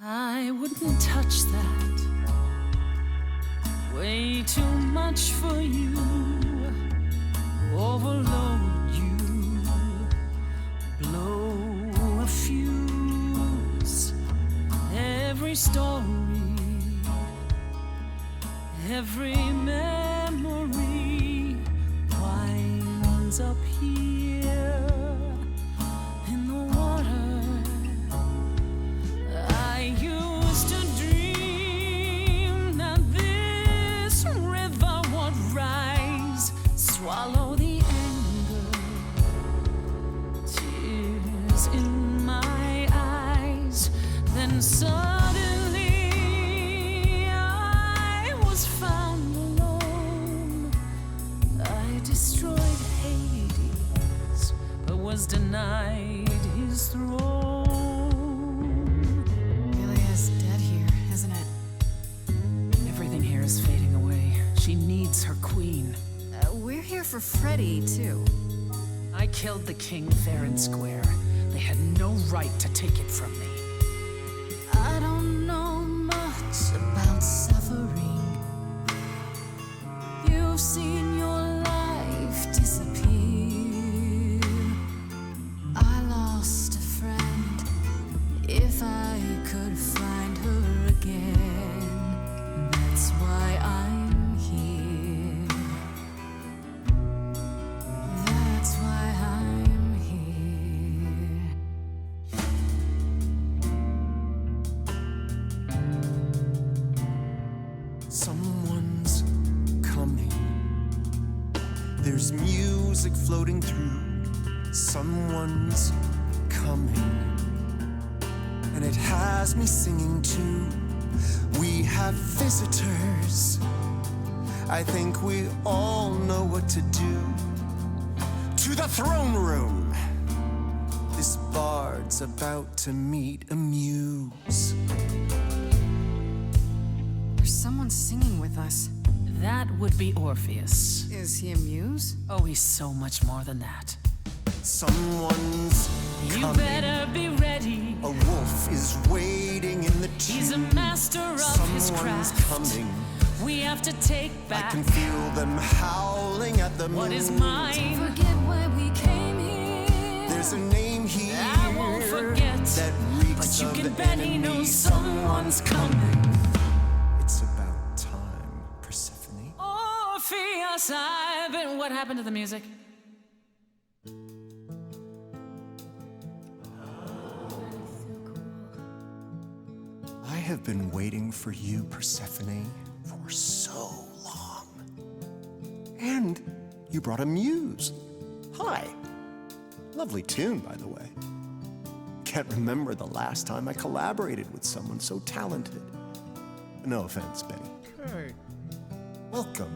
I wouldn't touch that. Way too much for you. Overload you. Blow a fuse. Every story, every memory winds up here in the water. I used to dream that this river would rise, swallow the anger, tears in my eyes. Then suddenly I was found alone. I destroyed Hades, but was denied his throne. Is fading away. She needs her queen. We're here for Freddy, too. I killed the king fair and square. They had no right to take it from me. I don't know much about suffering. seen your life disappear? I lost a friend. If I could find her again, that's why I'm here. That's why I'm here. Someone's coming. There's music floating through. Someone's coming. And it has me singing too. We have visitors. I think we all know what to do. To the throne room. This bard's about to meet a muse. There's someone singing with us. That would be Orpheus. Is he a muse? Oh, he's so much more than that. Someone's You coming. better be ready. A wolf is waiting in the tomb. He's a master of his Someone's craft. coming. We have to take I back can feel them howling at the moon. what is mine. Forget why we came here. There's a name here I won't forget, that reeks but you of can bet he enemy. knows someone's coming. It's about time, Persephone. Orpheus, I've been. What happened to the music? I have been waiting for you, Persephone, for so long. And you brought a muse. Hi. Lovely tune, by the way. Can't remember the last time I collaborated with someone so talented. No offense, Betty. Hey. Welcome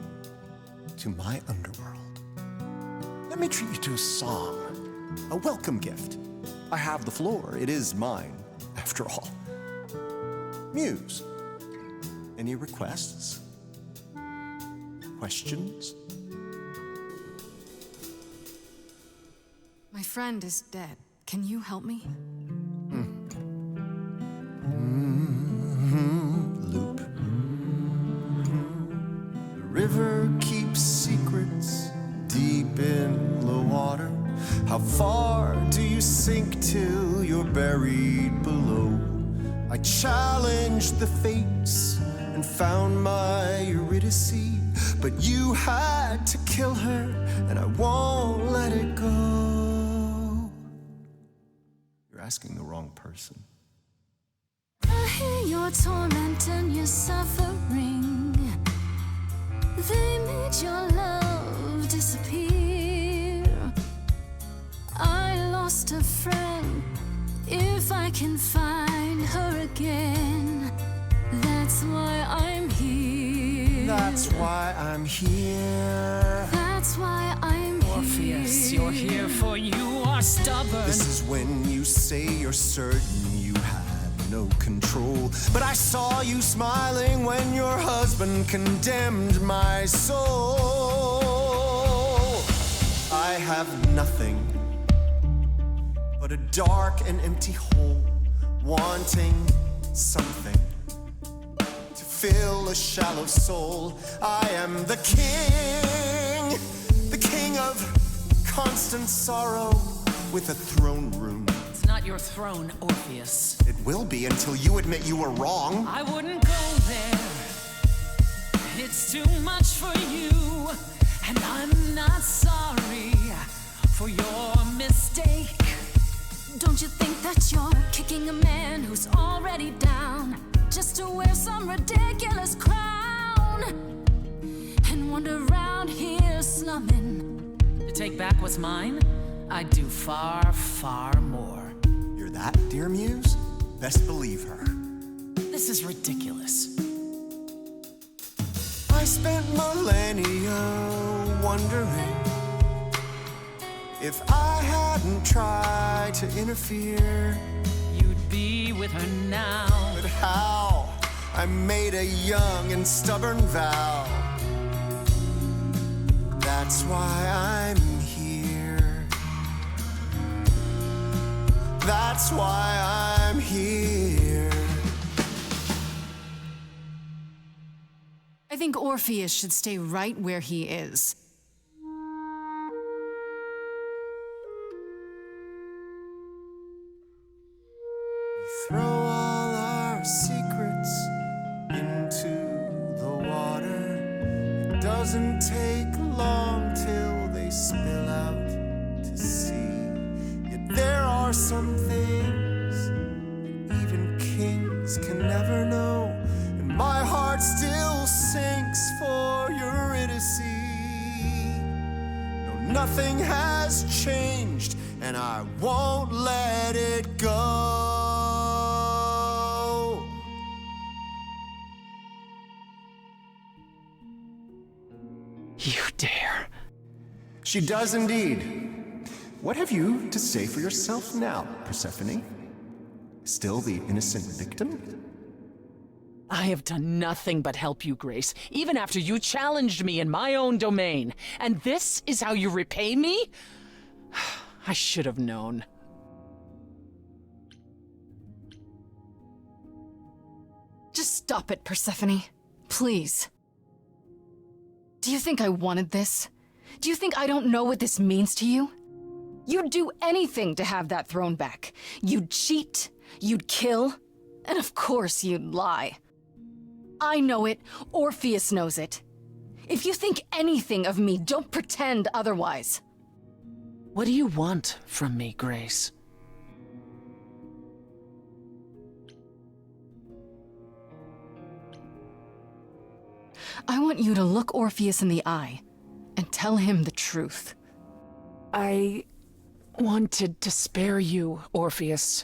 to my underworld. Let me treat you to a song, a welcome gift. I have the floor. It is mine, after all. Muse, any requests? Questions? My friend is dead. Can you help me? Loop. The river keeps secrets deep in the water. How far do you sink till you're buried below? I challenged the fates and found my Eurydice, but you had to kill her, and I won't let it go. You're asking the wrong person. I hear your torment and your suffering. They made your love disappear. I lost a friend. If I can find her again, that's why I'm here. That's why I'm here. That's why I'm Orpheus, here. you're here for you are stubborn. This is when you say you're certain you had no control. But I saw you smiling when your husband condemned my soul. I have nothing but a dark and empty hole, wanting something to fill a shallow soul. I am the king of constant sorrow with a throne room. It's not your throne, Orpheus. It will be until you admit you were wrong. I wouldn't go there. It's too much for you, and I'm not sorry for your mistake. Don't you think that you're kicking a man who's already down just to wear some ridiculous crown and wander around here slumming? To take back what's mine, I'd do far, far more. You're that, dear Muse? Best believe her. This is ridiculous. I spent millennia wondering if I hadn't tried to interfere. You'd be with her now. But how? I made a young and stubborn vow. That's why I'm here. That's why I'm here. I think think Orpheus should stay right where he is. Throw all our secrets into the water. It doesn't take long till they spill out to sea. Yet there are some things that even kings can never know, and my heart still sinks for Eurydice. No, nothing has changed, and I won't let it go. You dare. She does indeed. What have you to say for yourself now, Persephone? Still the innocent victim? I have done nothing but help you, Grace, even after you challenged me in my own domain. And this is how you repay me? I should have known. Just stop it, Persephone. Please. Do you think I wanted this? Do you think I don't know what this means to you? You'd do anything to have that throne back. You'd cheat, you'd kill, and of course you'd lie. I know it, Orpheus knows it. If you think anything of me, don't pretend otherwise. What do you want from me, Grace? I want you to look Orpheus in the eye and tell him the truth. I wanted to spare you, Orpheus.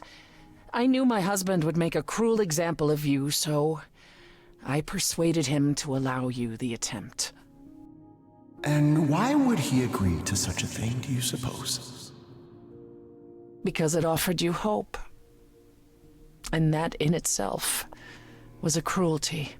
I knew my husband would make a cruel example of you, so I persuaded him to allow you the attempt. And why would he agree to such a thing, do you suppose? Because it offered you hope. And that in itself was a cruelty.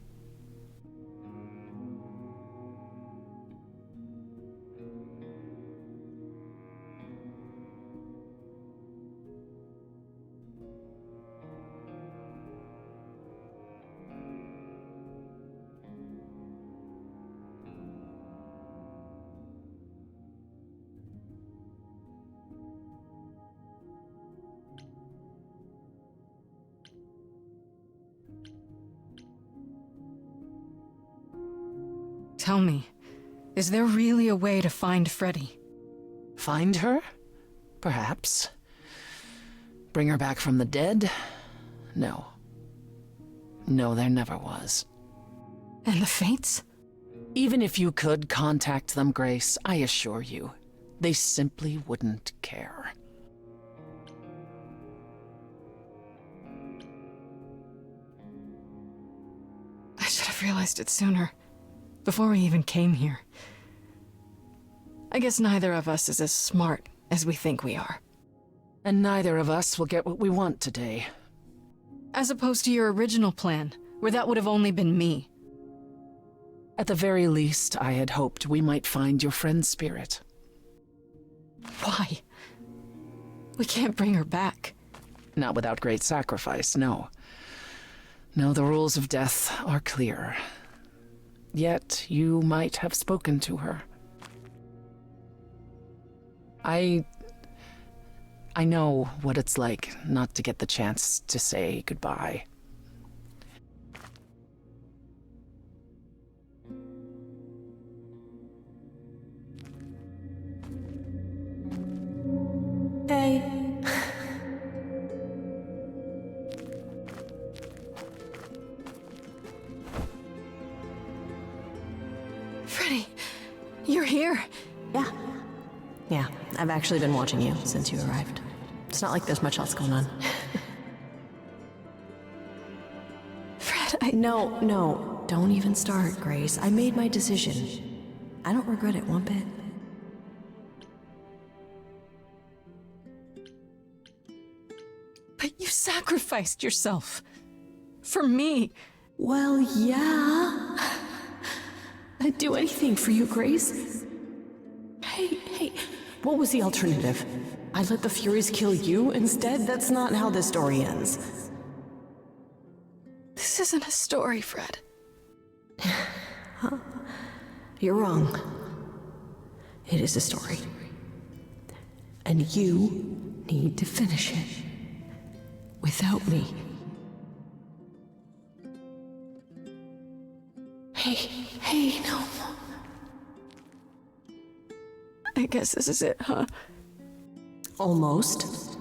Tell me, is there really a way to find Freddie? Find her? Perhaps. Bring her back from the dead? No. No, there never was. And the Fates? Even if you could contact them, Grace, I assure you, they simply wouldn't care. I should have realized it sooner. Before we even came here. I guess neither of us is as smart as we think we are. And neither of us will get what we want today. As opposed to your original plan, where that would have only been me. At the very least, I had hoped we might find your friend's spirit. Why? We can't bring her back. Not without great sacrifice, no. No, the rules of death are clear. Yet you might have spoken to her. I know what it's like not to get the chance to say goodbye. Hey. Freddie, you're here. Yeah, I've actually been watching you since you arrived. It's not like there's much else going on. Fred, No, don't even start, Grace. I made my decision. I don't regret it one bit. But you sacrificed yourself. For me. Well, yeah. I'd do anything for you, Grace. Hey, what was the alternative? I let the Furies kill you instead? That's not how this story ends. This isn't a story, Fred. Huh? You're wrong. It is a story. And you need to finish it. Without me. Hey, no. I guess this is it, huh? Almost.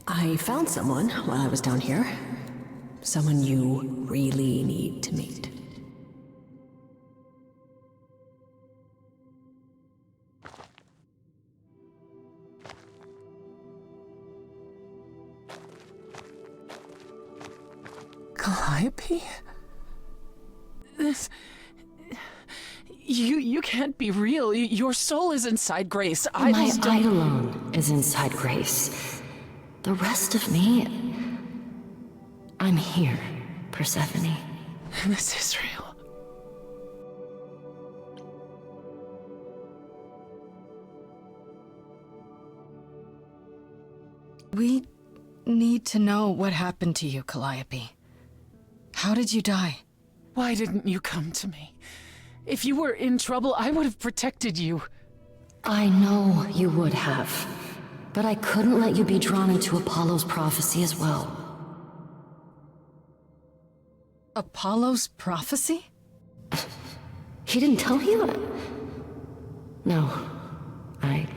I found someone while I was down here. Someone you really need to meet. Calliope? This... You can't be real. Your soul is inside Grace. My eidolon is inside Grace. The rest of me... I'm here, Persephone. This is real. We need to know what happened to you, Calliope. How did you die? Why didn't you come to me? If you were in trouble, I would have protected you. I know you would have, but I couldn't let you be drawn into Apollo's prophecy as well. Apollo's prophecy? He didn't tell you? No, I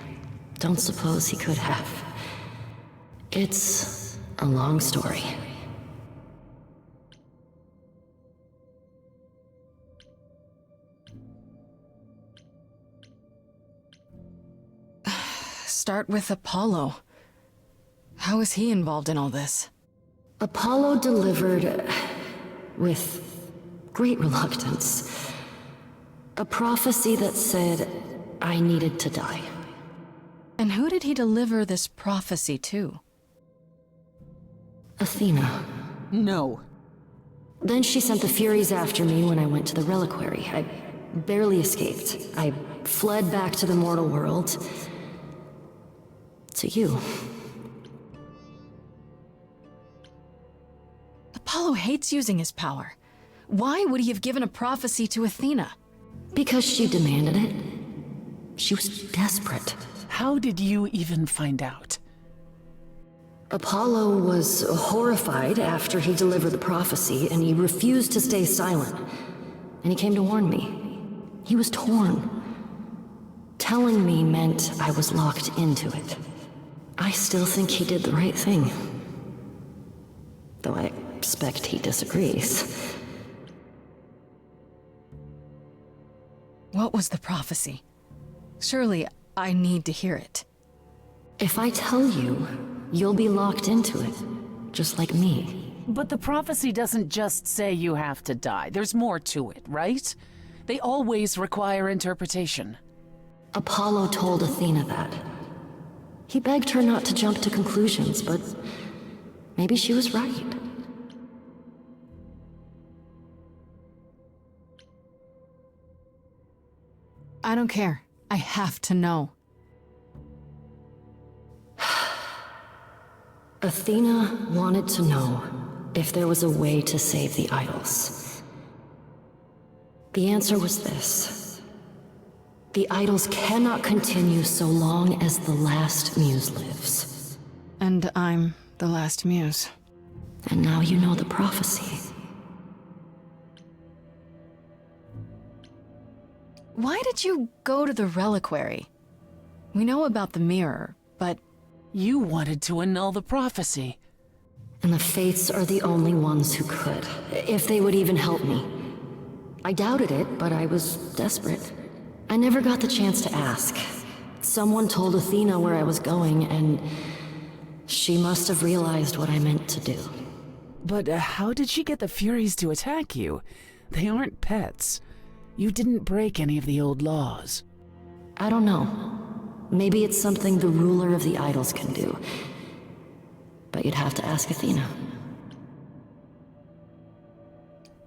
don't suppose he could have. It's a long story. Start with Apollo. How is he involved in all this? Apollo delivered, with great reluctance, a prophecy that said I needed to die. And who did he deliver this prophecy to? Athena. No. Then she sent the Furies after me when I went to the reliquary. I barely escaped. I fled back to the mortal world. To you. Apollo hates using his power. Why would he have given a prophecy to Athena? Because she demanded it. She was desperate. How did you even find out? Apollo was horrified after he delivered the prophecy, and he refused to stay silent. And he came to warn me. He was torn. Telling me meant I was locked into it. I still think he did the right thing. Though I expect he disagrees. What was the prophecy? Surely I need to hear it. If I tell you, you'll be locked into it, just like me. But the prophecy doesn't just say you have to die. There's more to it, right? They always require interpretation. Apollo told Athena that. He begged her not to jump to conclusions, but maybe she was right. I don't care. I have to know. Athena wanted to know if there was a way to save the idols. The answer was this. The idols cannot continue so long as the last muse lives. And I'm the last muse. And now you know the prophecy. Why did you go to the reliquary? We know about the mirror, but... You wanted to annul the prophecy. And the Fates are the only ones who could, if they would even help me. I doubted it, but I was desperate. I never got the chance to ask. Someone told Athena where I was going, and she must have realized what I meant to do. But how did she get the Furies to attack you? They aren't pets. You didn't break any of the old laws. I don't know. Maybe it's something the ruler of the idols can do. But you'd have to ask Athena.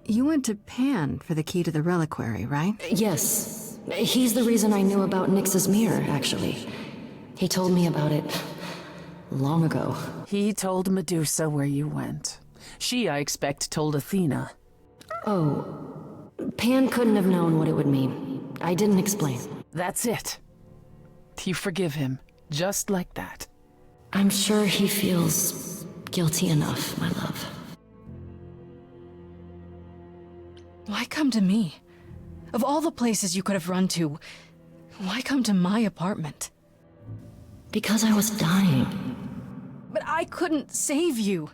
You went to Pan for the key to the reliquary, right? Yes. He's the reason I knew about Nyx's mirror, actually. He told me about it long ago. He told Medusa where you went. She, I expect, told Athena. Oh, Pan couldn't have known what it would mean. I didn't explain. That's it. You forgive him, just like that. I'm sure he feels guilty enough, my love. Why come to me? Of all the places you could have run to, why come to my apartment? Because I was dying. But I couldn't save you.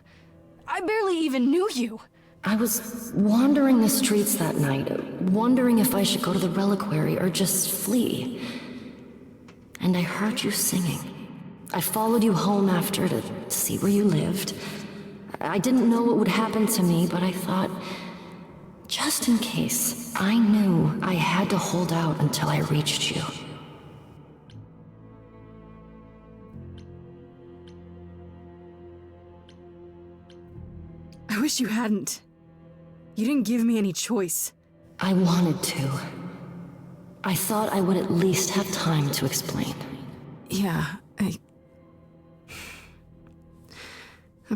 I barely even knew you. I was wandering the streets that night, wondering if I should go to the reliquary or just flee. And I heard you singing. I followed you home after to see where you lived. I didn't know what would happen to me, but I thought, just in case, I knew I had to hold out until I reached you. I wish you hadn't. You didn't give me any choice. I wanted to. I thought I would at least have time to explain. Yeah, I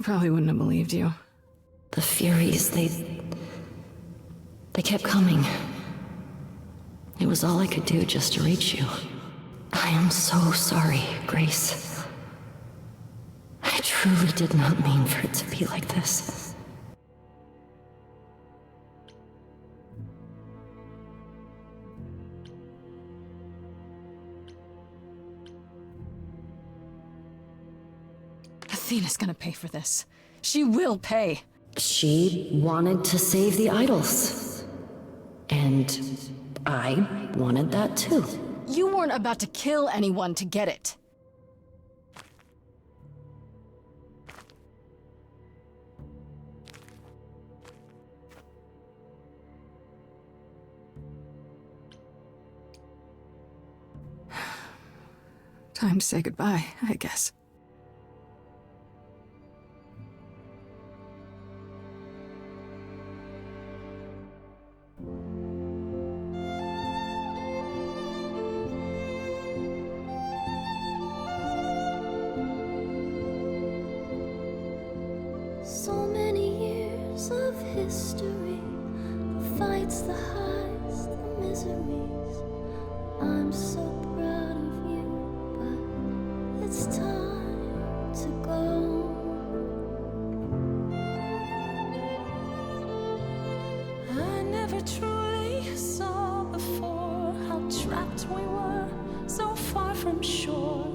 probably wouldn't have believed you. The Furies, they kept coming. It was all I could do just to reach you. I am so sorry, Grace. I truly did not mean for it to be like this. Athena's gonna pay for this. She will pay. She wanted to save the idols. And I wanted that too. You weren't about to kill anyone to get it. Time to say goodbye, I guess. So many years of history, the fights, the highs, the miseries. I'm so proud of you, but it's time to go. I never truly saw before how trapped we were, so far from shore.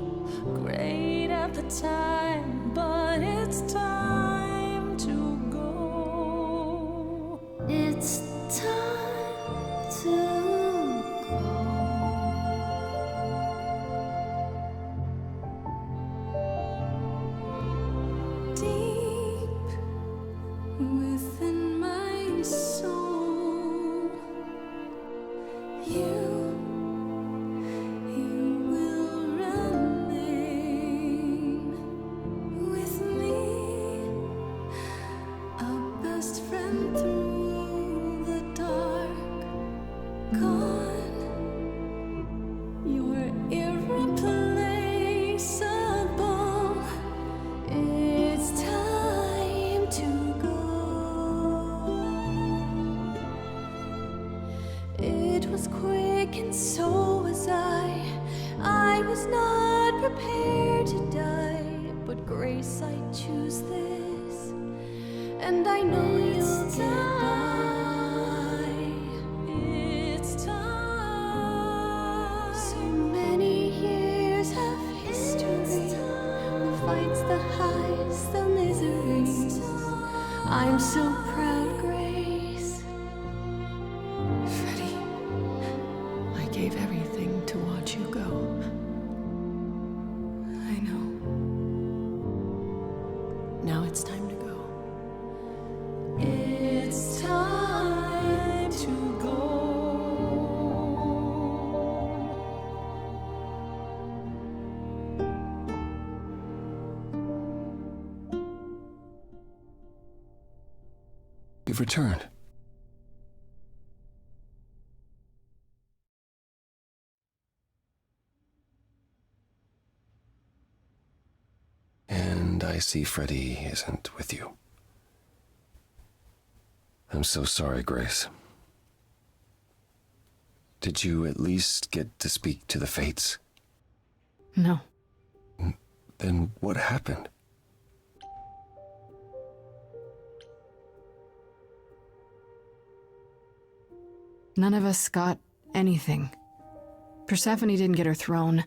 Great at the time, but it's time to go. It's time to go. Deep within my soul, you will remain with me, a best friend through the dark. Gone, you're irreplaceable. It's time to go. It was quick and so was I. I was not prepared to die, but Grace, I choose this, and I know you'll get by. It's time. So many years of history, the fights, the highs, the miseries. I'm so proud, Grace. Freddie, I gave everything to watch you go. I know. Now it's time to go. It's time to go. You've returned. And I see Freddie isn't with you. I'm so sorry, Grace. Did you at least get to speak to the Fates? No. Then what happened? None of us got anything. Persephone didn't get her throne.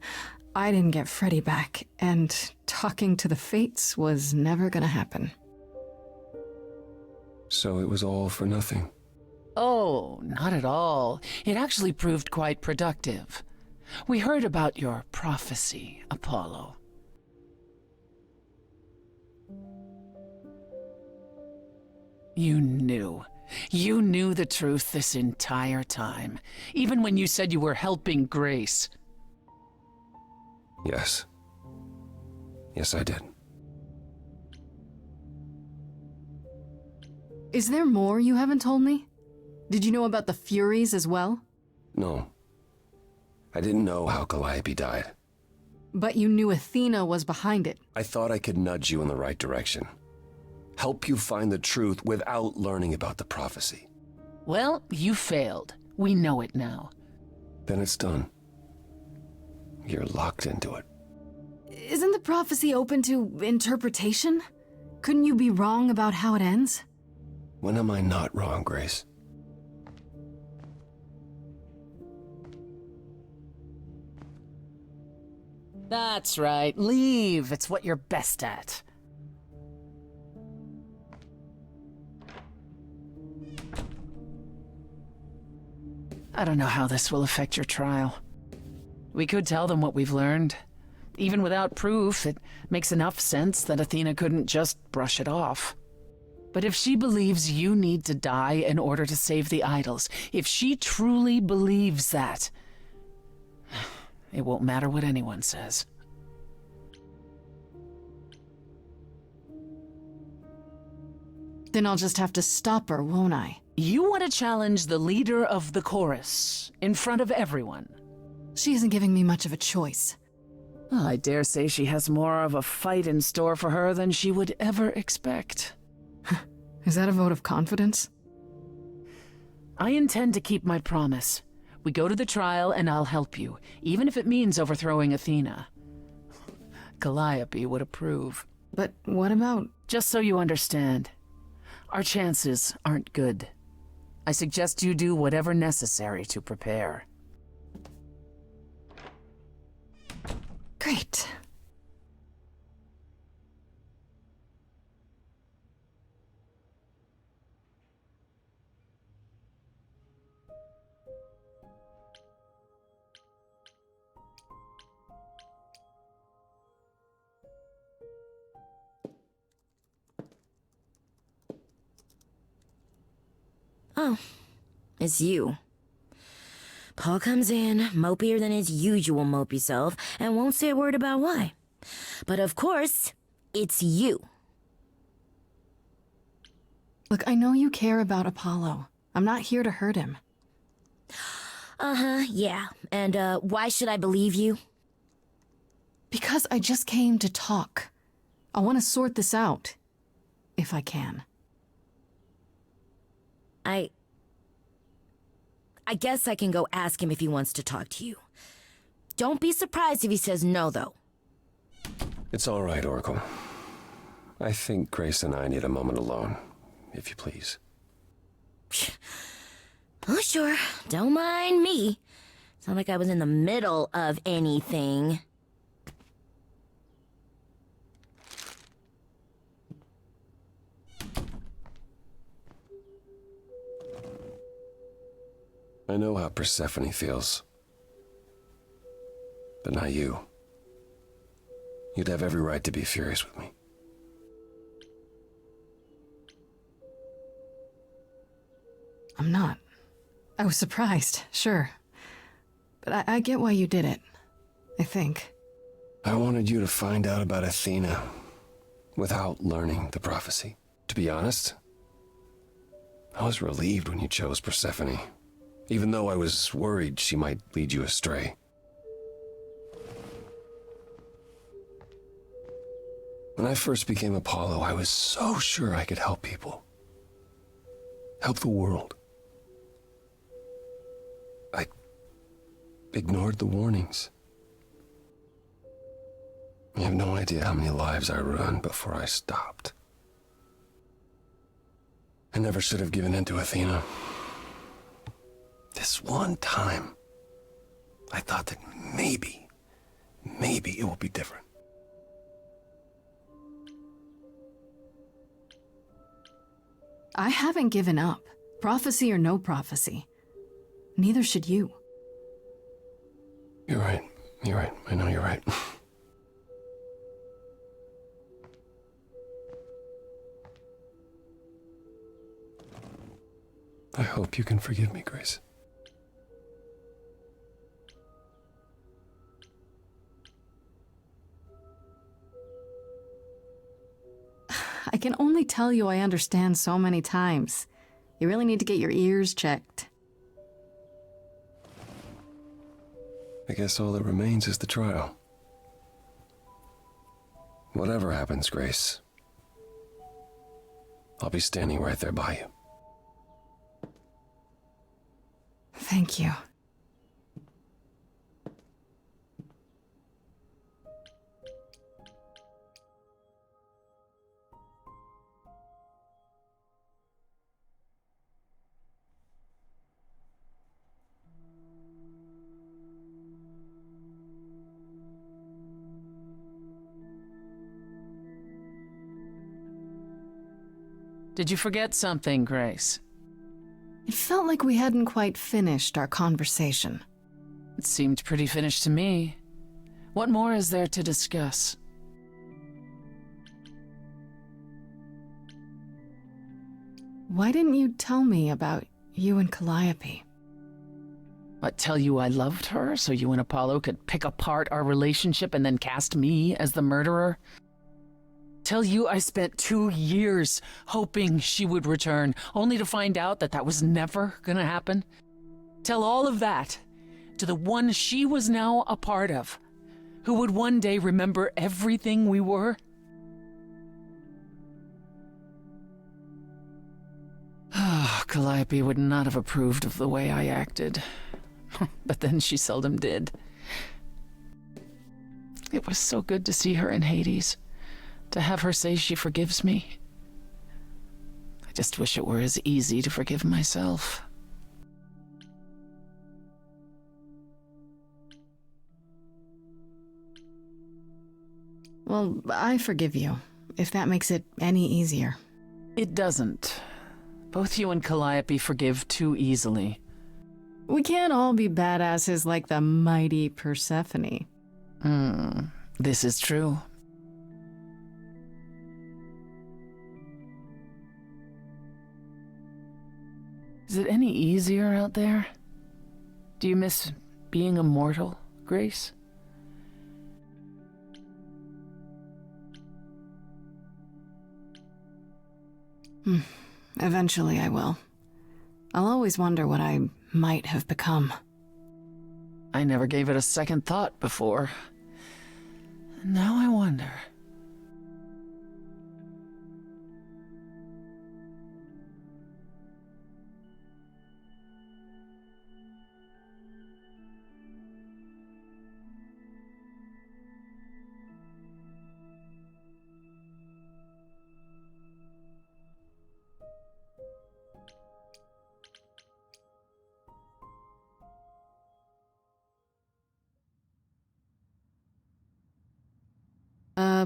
I didn't get Freddy back. And talking to the Fates was never gonna happen. So it was all for nothing. Oh, not at all. It actually proved quite productive. We heard about your prophecy, Apollo. You knew. You knew the truth this entire time, even when you said you were helping Grace. Yes. Yes, I did. Is there more you haven't told me? Did you know about the Furies as well? No. I didn't know how Calliope died. But you knew Athena was behind it. I thought I could nudge you in the right direction. Help you find the truth without learning about the prophecy. Well, you failed. We know it now. Then it's done. You're locked into it. Isn't the prophecy open to interpretation? Couldn't you be wrong about how it ends? When am I not wrong, Grace? That's right. Leave. It's what you're best at. I don't know how this will affect your trial. We could tell them what we've learned. Even without proof, it makes enough sense that Athena couldn't just brush it off. But if she believes you need to die in order to save the idols, if she truly believes that, it won't matter what anyone says. Then I'll just have to stop her, won't I? You want to challenge the leader of the chorus in front of everyone. She isn't giving me much of a choice. Well, I dare say she has more of a fight in store for her than she would ever expect. Is that a vote of confidence? I intend to keep my promise. We go to the trial and I'll help you, even if it means overthrowing Athena. Calliope would approve. But what about... Just so you understand, our chances aren't good. I suggest you do whatever necessary to prepare. Great. Oh, it's you. Paul comes in, mopier than his usual mopey self, and won't say a word about why. But of course, it's you. Look, I know you care about Apollo. I'm not here to hurt him. Uh-huh, yeah. And, why should I believe you? Because I just came to talk. I want to sort this out. If I can. I guess I can go ask him if he wants to talk to you. Don't be surprised if he says no, though. It's all right, Oracle. I think Grace and I need a moment alone, if you please. Oh, sure. Don't mind me. It's not like I was in the middle of anything. I know how Persephone feels. But not you. You'd have every right to be furious with me. I'm not. I was surprised, sure. But I get why you did it. I think. I wanted you to find out about Athena without learning the prophecy. To be honest, I was relieved when you chose Persephone, even though I was worried she might lead you astray. When I first became Apollo, I was so sure I could help people. Help the world. ignored the warnings. You have no idea how many lives I ruined before I stopped. I never should have given in to Athena. This one time, I thought that maybe it will be different. I haven't given up. Prophecy or no prophecy. Neither should you. You're right. I know you're right. I hope you can forgive me, Grace. I can only tell you I understand so many times. You really need to get your ears checked. I guess all that remains is the trial. Whatever happens, Grace, I'll be standing right there by you. Thank you. Did you forget something, Grace? It felt like we hadn't quite finished our conversation. It seemed pretty finished to me. What more is there to discuss? Why didn't you tell me about you and Calliope? What, tell you I loved her so you and Apollo could pick apart our relationship and then cast me as the murderer? Tell you I spent 2 years hoping she would return, only to find out that that was never gonna happen? Tell all of that to the one she was now a part of, who would one day remember everything we were? Calliope would not have approved of the way I acted, but then she seldom did. It was so good to see her in Hades. To have her say she forgives me. I just wish it were as easy to forgive myself. Well, I forgive you, if that makes it any easier. It doesn't. Both you and Calliope forgive too easily. We can't all be badasses like the mighty Persephone. This is true. Is it any easier out there? Do you miss being immortal, Grace? Eventually I will. I'll always wonder what I might have become. I never gave it a second thought before. Now I wonder.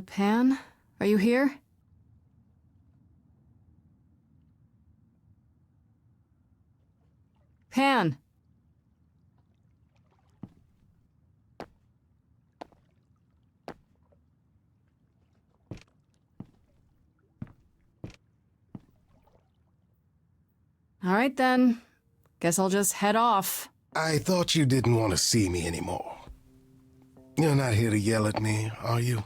Pan? Are you here? Pan! All right then. Guess I'll just head off. I thought you didn't want to see me anymore. You're not here to yell at me, are you?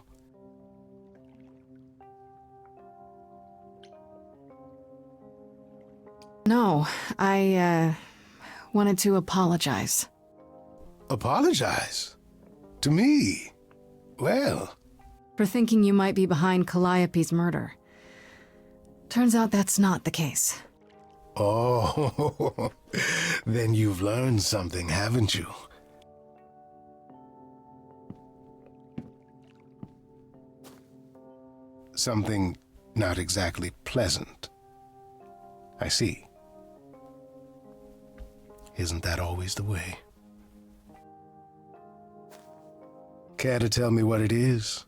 No, I, wanted to apologize. Apologize? To me? Well... For thinking you might be behind Calliope's murder. Turns out that's not the case. Oh, then you've learned something, haven't you? Something not exactly pleasant. I see. Isn't that always the way? Care to tell me what it is?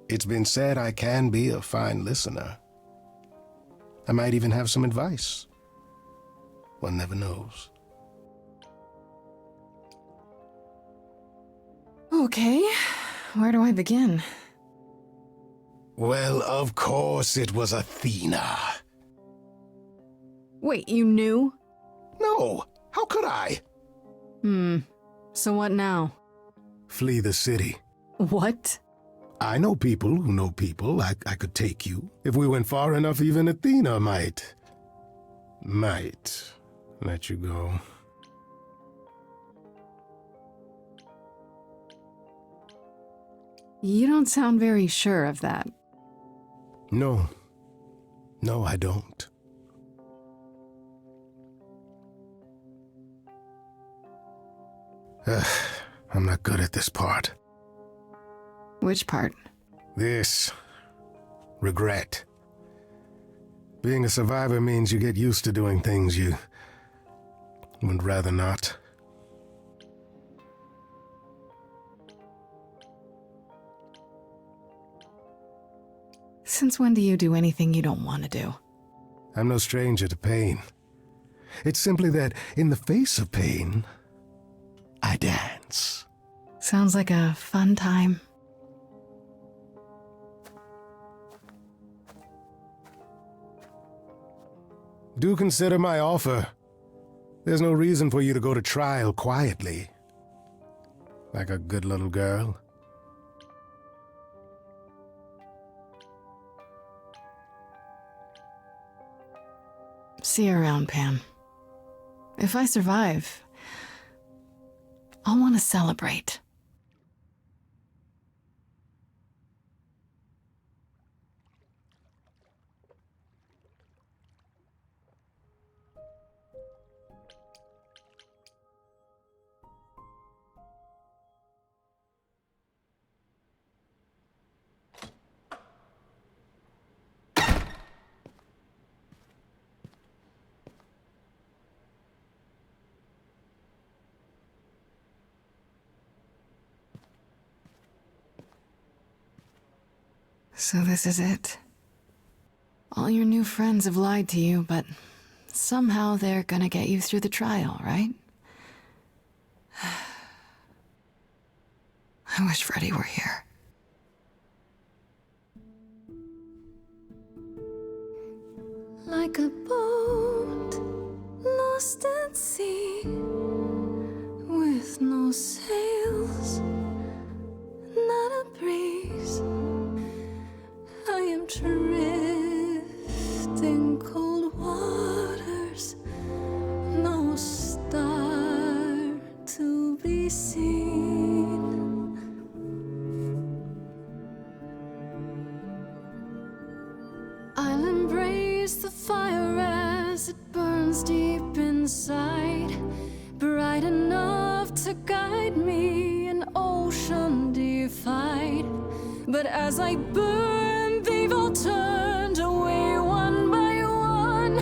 It's been said I can be a fine listener. I might even have some advice. One never knows. Okay, where do I begin? Well, of course it was Athena. Wait, you knew? No, how could I? So what now? Flee the city. What? I know people who know people. I could take you. If we went far enough, even Athena might let you go. You don't sound very sure of that. No, I don't. I'm not good at this part. Which part? This. Regret. Being a survivor means you get used to doing things you would rather not. Since when do you do anything you don't want to do? I'm no stranger to pain. It's simply that in the face of pain, I dance. Sounds like a fun time. Do consider my offer. There's no reason for you to go to trial quietly. Like a good little girl. See you around, Pam. If I survive, I'll want to celebrate. So this is it. All your new friends have lied to you, but somehow they're gonna get you through the trial, right? I wish Freddy were here. Like a boat lost at sea, with no sails, not a breeze. I am drifting cold waters, no star to be seen. I'll embrace the fire as it burns deep inside, bright enough to guide me, an ocean defied. But as I burn, they've all turned away one by one.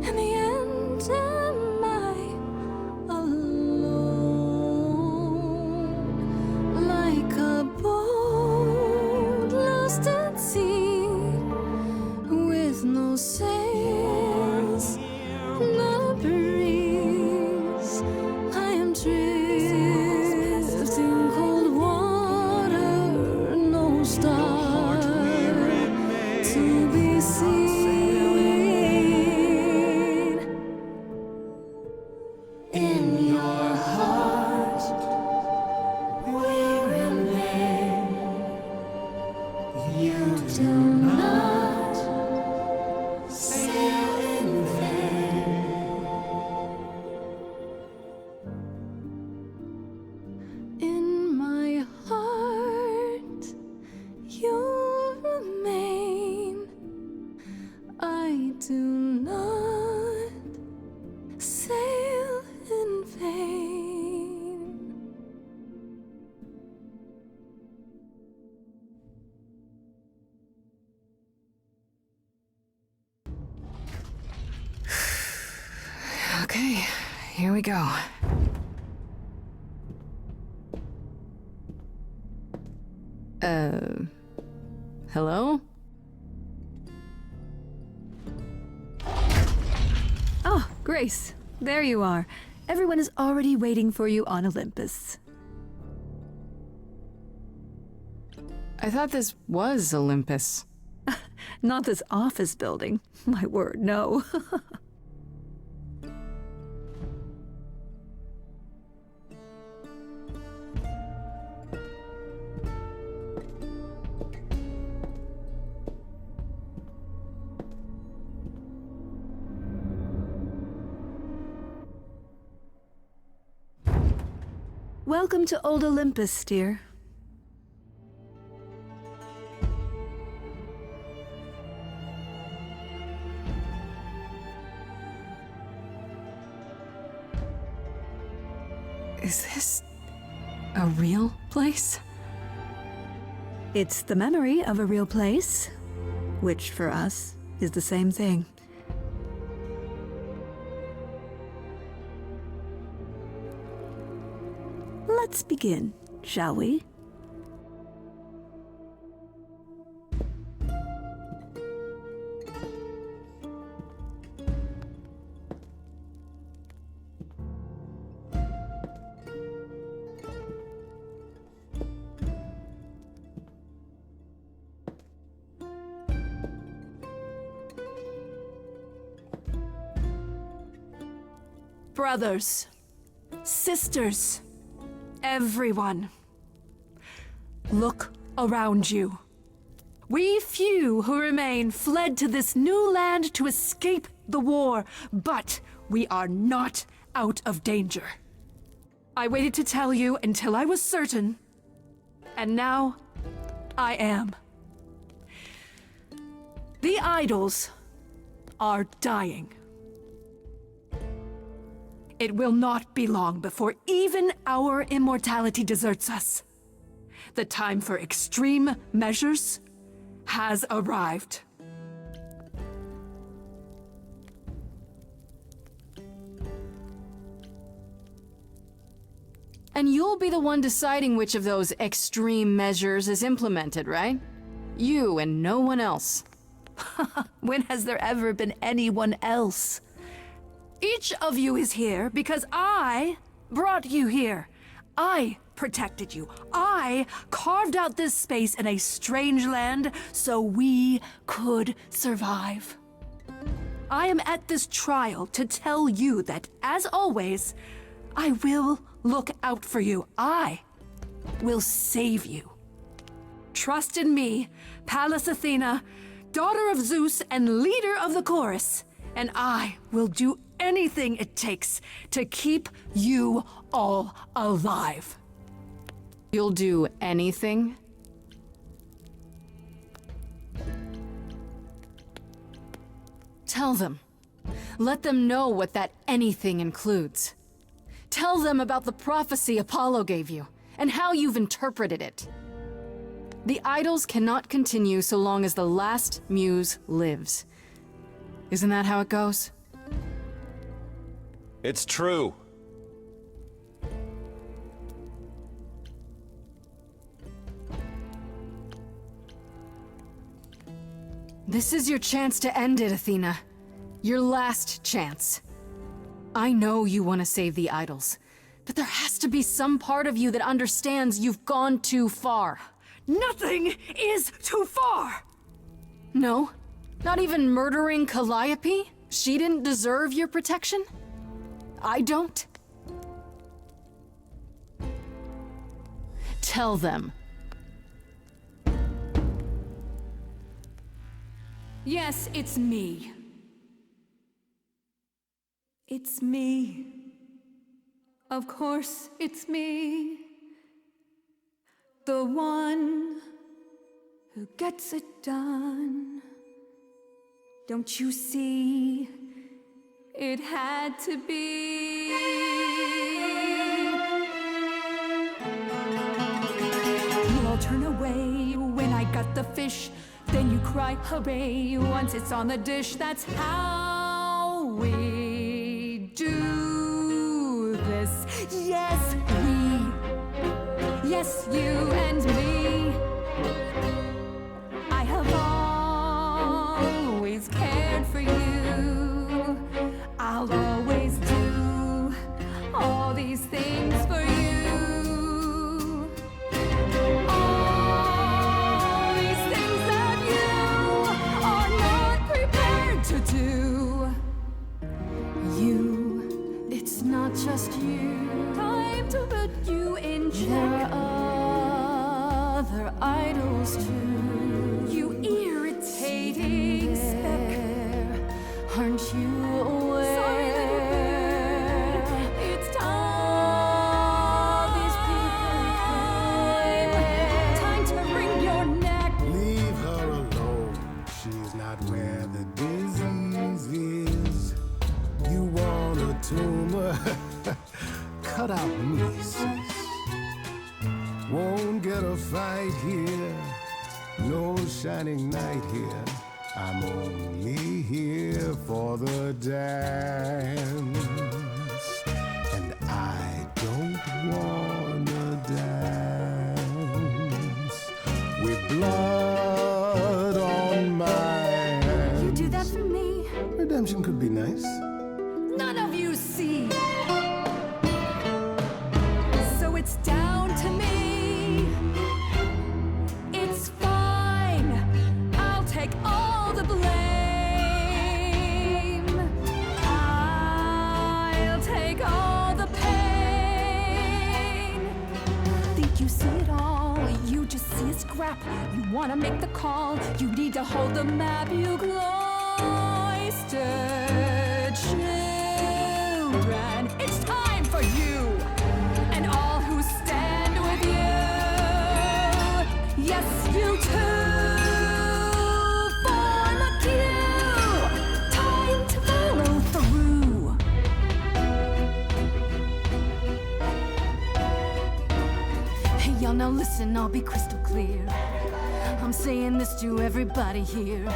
In the end, am I alone? Like a boat lost at sea, with no sails, no breeze. I am drifting cold water, no star to be seen. In your heart, we remain. You do not sail in vain. In my heart, you remain. I do not sail in vain. Okay, here we go. Hello? Oh, Grace, there you are. Everyone is already waiting for you on Olympus. I thought this was Olympus. Not this office building. My word, no. Welcome to Old Olympus, dear. Is this a real place? It's the memory of a real place, which for us is the same thing. Let's begin, shall we? Brothers, sisters, everyone, look around you. We few who remain fled to this new land to escape the war, but we are not out of danger. I waited to tell you until I was certain, and now I am. The idols are dying. It will not be long before even our immortality deserts us. The time for extreme measures has arrived. And you'll be the one deciding which of those extreme measures is implemented, right? You and no one else. When has there ever been anyone else? Each of you is here because I brought you here. I protected you. I carved out this space in a strange land so we could survive. I am at this trial to tell you that, as always, I will look out for you. I will save you. Trust in me, Pallas Athena, daughter of Zeus and leader of the chorus, and I will do anything it takes to keep you all alive. You'll do anything? Tell them. Let them know what that anything includes. Tell them about the prophecy Apollo gave you, and how you've interpreted it. The idols cannot continue so long as the last muse lives. Isn't that how it goes? It's true. This is your chance to end it, Athena. Your last chance. I know you want to save the idols, but there has to be some part of you that understands you've gone too far. Nothing is too far! No? Not even murdering Calliope? She didn't deserve your protection? I don't? Tell them. Yes, it's me. It's me. Of course, it's me. The one who gets it done. Don't you see? It had to be. You all turn away when I got the fish. Then you cry hooray once it's on the dish. That's how we do. Yes, you and me. I have always cared for you. I'll always do all these things for you. All these things that you are not prepared to do. You, it's not just you. Time to put you in check. There are other idols too. You irritating speck. Aren't you aware? Sorry, little bird. It's time. These people time to wring your neck. Leave her alone. She's not where the disease is. You want a tumor? Cut out nieces. Won't get a fight here. No shining night here. I'm only here for the dance. And I don't wanna dance with blood on my hands. You do that for me. Redemption could be nice. None of you see. So it's down to me. It's fine. I'll take all the blame. I'll take all the pain. Think you see it all. You just see a scrap. You wanna make the call. You need to hold the map. You cloistered children. It's time for you and all who stand with you. Yes, you too. Form a queue. Time to follow through. Hey, y'all, now listen, I'll be crystal clear. I'm saying this to everybody here.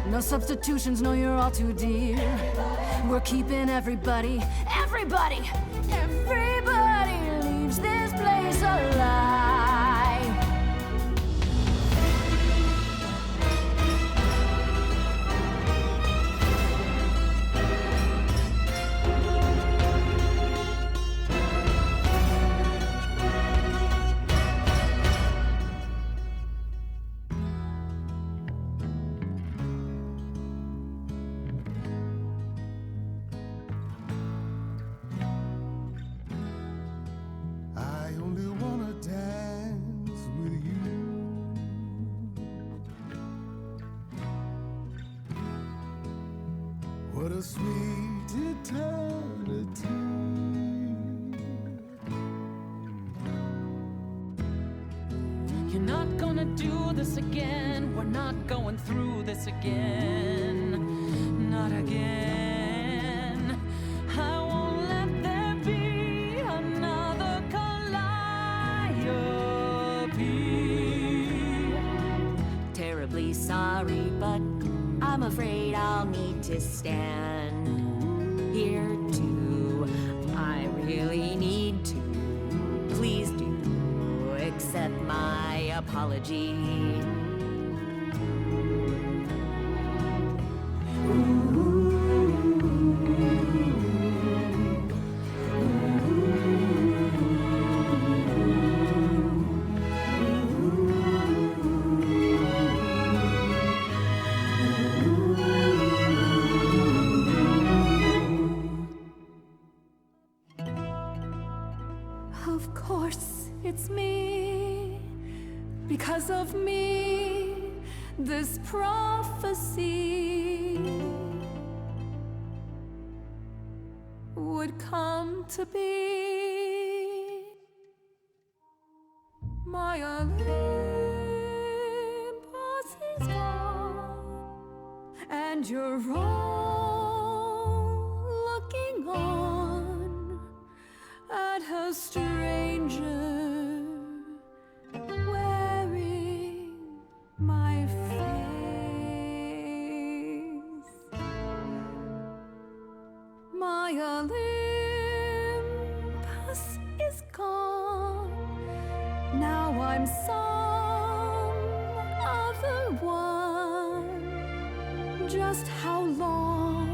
No substitutions, no, you're all too dear. We're keeping everybody leaves this place alive. I only wanna dance with you. What a sweet eternity. You're not gonna do this again. We're not going through this again. Not again. I won't let there be another Calliope. Terribly sorry, but I'm afraid I'll need to stand here too. I really need to. Please do accept my apology. Of course, it's me. Because of me, this prophecy would come to be. My Olympus is gone, and you're all looking on at a stranger wearing my face. My Olympus is gone, just how long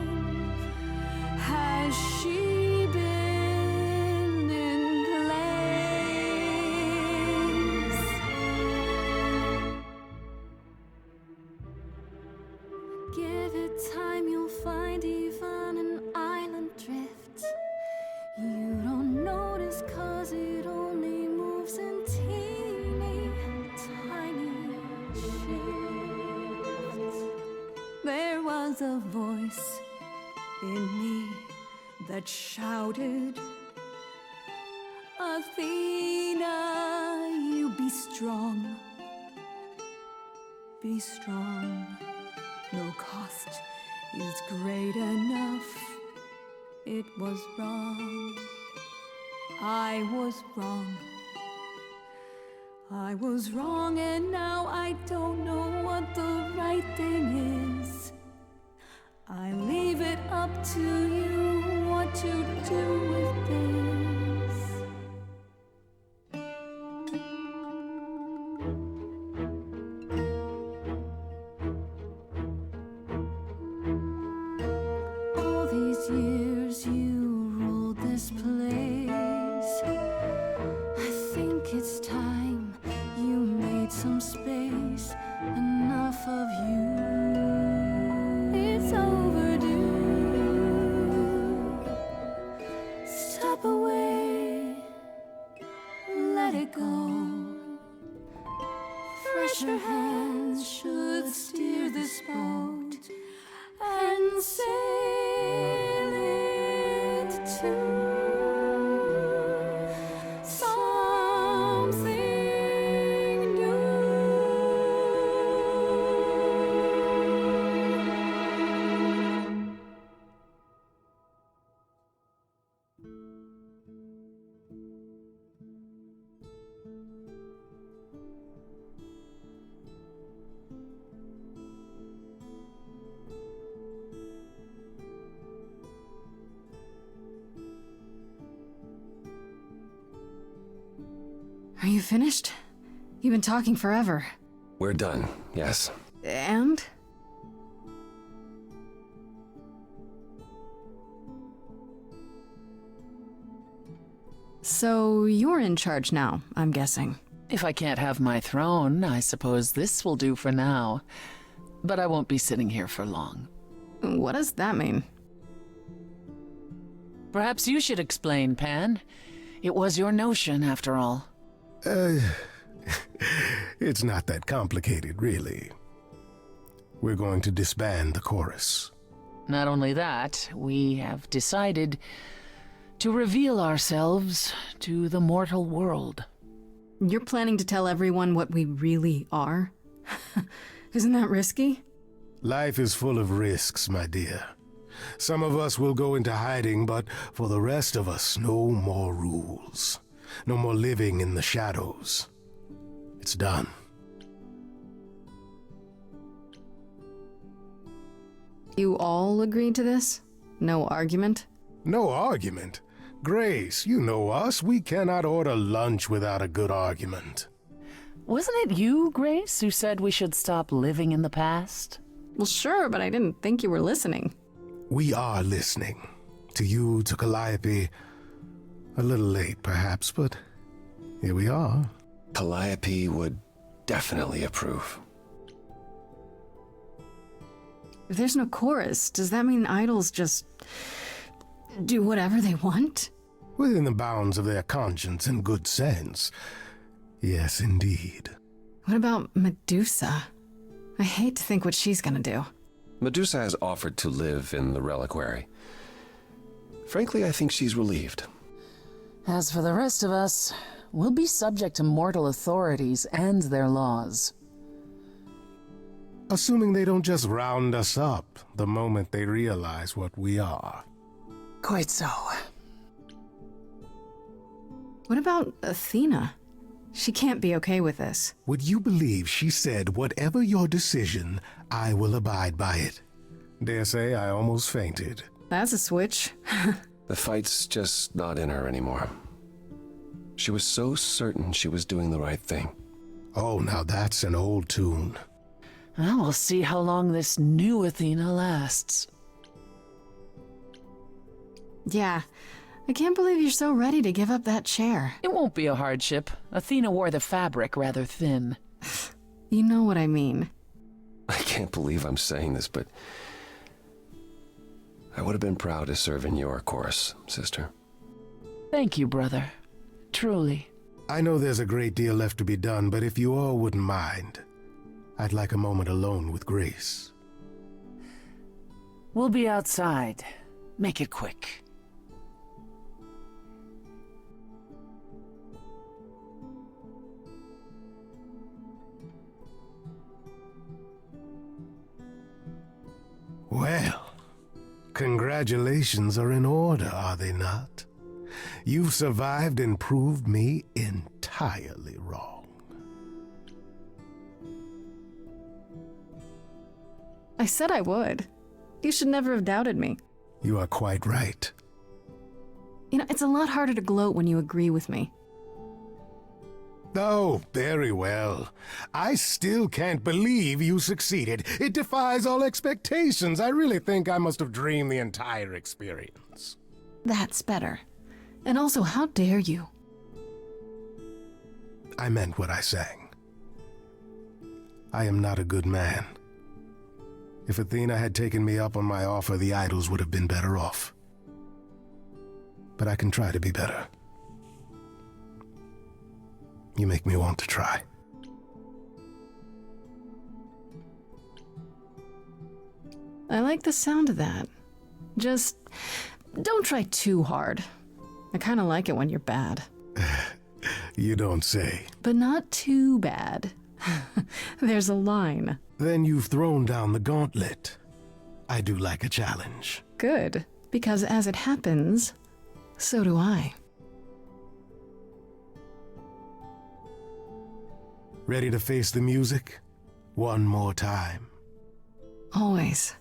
has she been in place? Give it time, you'll find even an island drift. You don't notice 'cause it only moves in teeny tiny shifts. There was a voice in me that shouted, Athena, you be strong. Be strong. No cost is great enough. It was wrong. I was wrong. I was wrong, and now I don't know what the right thing is. I leave it up to you what to do with this. All these years you ruled this place. I think it's time you made some space. Enough of you. It's overdue. Step away. Let it go. Fresher hands should steer this boat and sail it to something new. Are you finished? You've been talking forever. We're done, yes. And? So you're in charge now, I'm guessing. If I can't have my throne, I suppose this will do for now. But I won't be sitting here for long. What does that mean? Perhaps you should explain, Pan. It was your notion, after all. It's not that complicated, really. We're going to disband the chorus. Not only that, we have decided to reveal ourselves to the mortal world. You're planning to tell everyone what we really are? Isn't that risky? Life is full of risks, my dear. Some of us will go into hiding, but for the rest of us, no more rules. No more living in the shadows. It's done. You all agreed to this? No argument? No argument? Grace, you know us. We cannot order lunch without a good argument. Wasn't it you, Grace, who said we should stop living in the past? Well, sure, but I didn't think you were listening. We are listening. To you, to Calliope. A little late, perhaps, but here we are. Calliope would definitely approve. If there's no chorus, does that mean idols just do whatever they want? Within the bounds of their conscience and good sense. Yes, indeed. What about Medusa? I hate to think what she's gonna do. Medusa has offered to live in the reliquary. Frankly, I think she's relieved. As for the rest of us, we'll be subject to mortal authorities and their laws. Assuming they don't just round us up the moment they realize what we are. Quite so. What about Athena? She can't be okay with this. Would you believe she said, whatever your decision, I will abide by it? Dare say I almost fainted. That's a switch. The fight's just not in her anymore. She was so certain she was doing the right thing. Oh, now that's an old tune. Well, we'll see how long this new Athena lasts. Yeah, I can't believe you're so ready to give up that chair. It won't be a hardship. Athena wore the fabric rather thin. You know what I mean. I can't believe I'm saying this, but I would have been proud to serve in your chorus, sister. Thank you, brother. Truly. I know there's a great deal left to be done, but if you all wouldn't mind, I'd like a moment alone with Grace. We'll be outside. Make it quick. Well, congratulations are in order, are they not? You've survived and proved me entirely wrong. I said I would. You should never have doubted me. You are quite right. You know, it's a lot harder to gloat when you agree with me. Oh, very well. I still can't believe you succeeded. It defies all expectations. I really think I must have dreamed the entire experience. That's better. And also, how dare you? I meant what I sang. I am not a good man. If Athena had taken me up on my offer, the idols would have been better off. But I can try to be better. You make me want to try. I like the sound of that. Just don't try too hard. I kind of like it when you're bad. You don't say. But not too bad. There's a line. Then you've thrown down the gauntlet. I do like a challenge. Good, because as it happens, so do I. Ready to face the music? One more time. Always.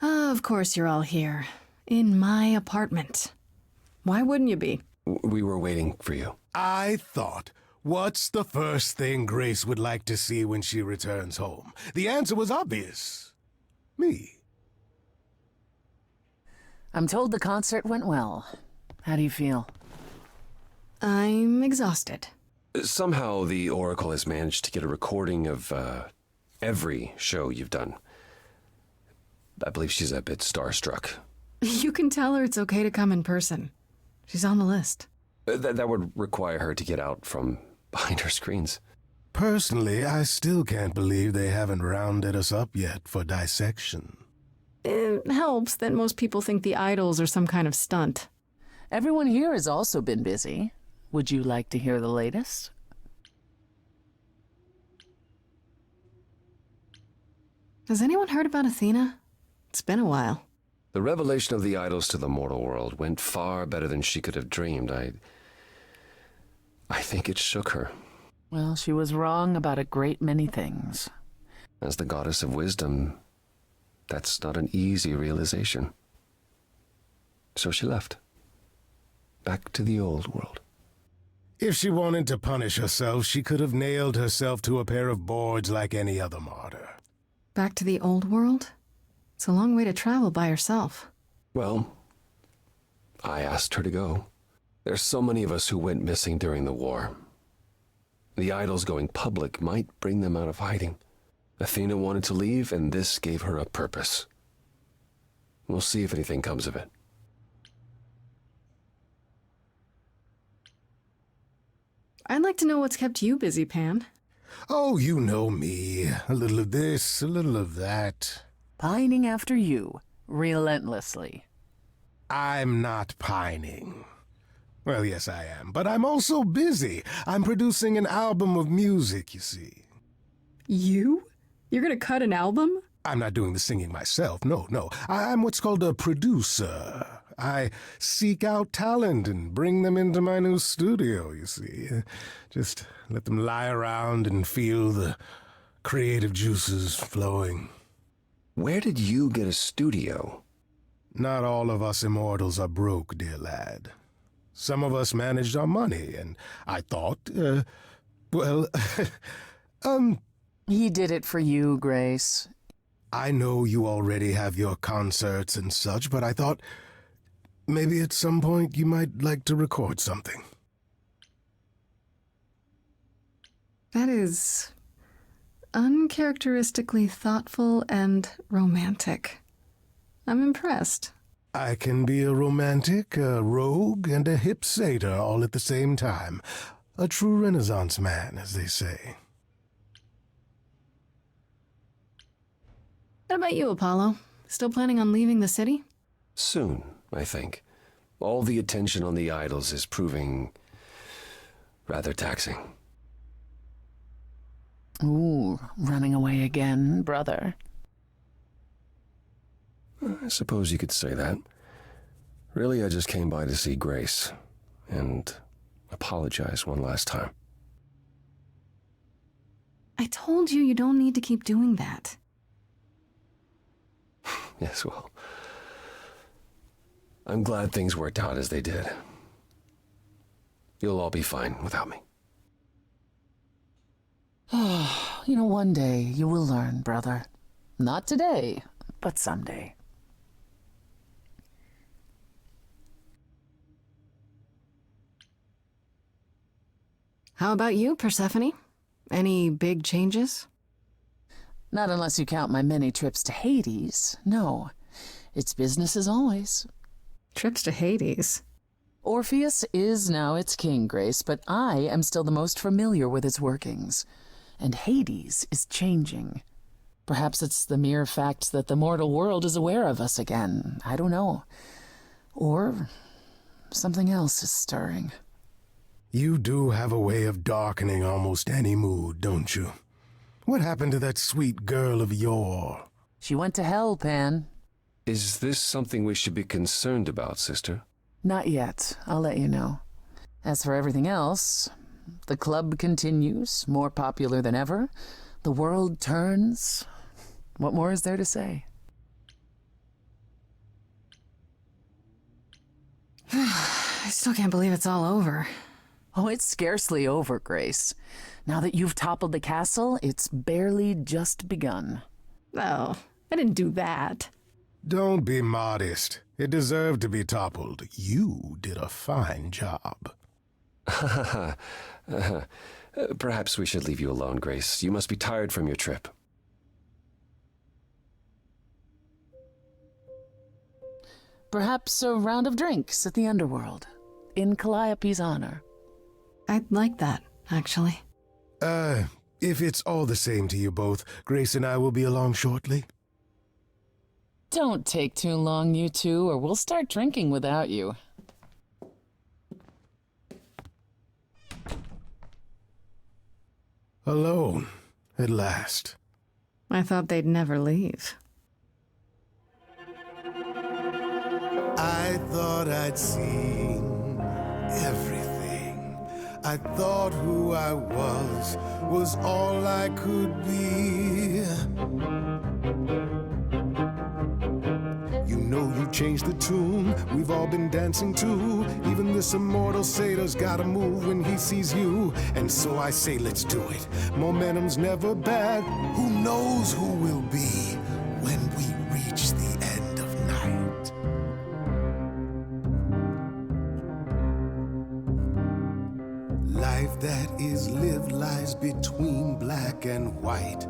Of course you're all here. In my apartment. Why wouldn't you be? We were waiting for you. I thought, what's the first thing Grace would like to see when she returns home? The answer was obvious. Me. I'm told the concert went well. How do you feel? I'm exhausted. Somehow the Oracle has managed to get a recording of every show you've done. I believe she's a bit starstruck. You can tell her it's okay to come in person. She's on the list. That would require her to get out from behind her screens. Personally, I still can't believe they haven't rounded us up yet for dissection. It helps that most people think the idols are some kind of stunt. Everyone here has also been busy. Would you like to hear the latest? Has anyone heard about Athena? It's been a while. The revelation of the idols to the mortal world went far better than she could have dreamed. I think it shook her. Well, she was wrong about a great many things. As the goddess of wisdom, that's not an easy realization. So she left. Back to the old world. If she wanted to punish herself, she could have nailed herself to a pair of boards like any other martyr. Back to the old world? It's a long way to travel by herself. Well, I asked her to go. There's so many of us who went missing during the war. The idols going public might bring them out of hiding. Athena wanted to leave, and this gave her a purpose. We'll see if anything comes of it. I'd like to know what's kept you busy, Pan. Oh, you know me. A little of this, a little of that. Pining after you, relentlessly. I'm not pining. Well, yes, I am, but I'm also busy. I'm producing an album of music, you see. You? You're gonna cut an album? I'm not doing the singing myself, no. I'm what's called a producer. I seek out talent and bring them into my new studio, you see. Just let them lie around and feel the creative juices flowing. Where did you get a studio? Not all of us immortals are broke, dear lad. Some of us managed our money, and I thought, He did it for you, Grace. I know you already have your concerts and such, but I thought maybe at some point you might like to record something. That is uncharacteristically thoughtful and romantic. I'm impressed. I can be a romantic, a rogue, and a hip satyr all at the same time. A true Renaissance man, as they say. What about you, Apollo? Still planning on leaving the city? Soon, I think. All the attention on the idols is proving rather taxing. Ooh, running away again, brother. I suppose you could say that. Really, I just came by to see Grace and apologize one last time. I told you don't need to keep doing that. Yes, well, I'm glad things worked out as they did. You'll all be fine without me. One day you will learn, brother. Not today, but someday. How about you, Persephone? Any big changes? Not unless you count my many trips to Hades. No, it's business as always. Trips to Hades? Orpheus is now its king, Grace, but I am still the most familiar with its workings. And Hades is changing. Perhaps it's the mere fact that the mortal world is aware of us again. I don't know. Or something else is stirring. You do have a way of darkening almost any mood, don't you? What happened to that sweet girl of yore? She went to hell, Pan. Is this something we should be concerned about, sister? Not yet. I'll let you know. As for everything else, the club continues, more popular than ever. The world turns. What more is there to say? I still can't believe it's all over. Oh, it's scarcely over, Grace. Now that you've toppled the castle, it's barely just begun. Oh, I didn't do that. Don't be modest. It deserved to be toppled. You did a fine job. Perhaps we should leave you alone, Grace. You must be tired from your trip. Perhaps a round of drinks at the underworld, in Calliope's honor. I'd like that, actually. If it's all the same to you both, Grace and I will be along shortly. Don't take too long, you two, or we'll start drinking without you. Alone, at last. I thought they'd never leave. I thought I'd seen everything. I thought who I was all I could be. You know you changed the tune we've all been dancing to. Even this immortal satyr's gotta move when he sees you. And so I say let's do it. Momentum's never bad. Who knows who we'll be when we reach the end of night. Life that is lived lies between black and white.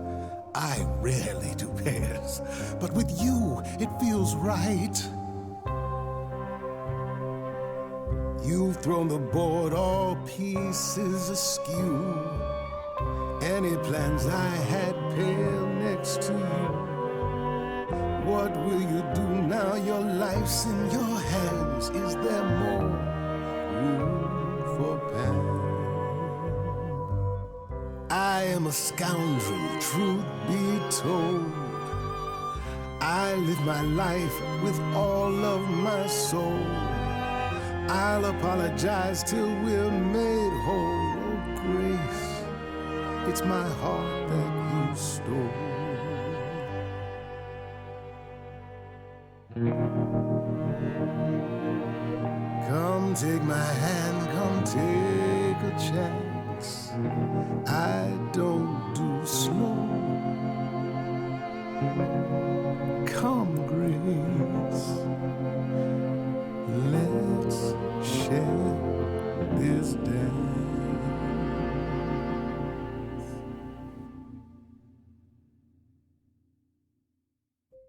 I rarely do pairs, but with you, it feels right. You've thrown the board all pieces askew. Any plans I had pale next to you. What will you do now your life's in your hands? Is there more room for Pan? I am a scoundrel, truth be told. I live my life with all of my soul. I'll apologize till we're made whole. Oh, Grace, it's my heart that you stole. Come take my hand, come take a chance. I don't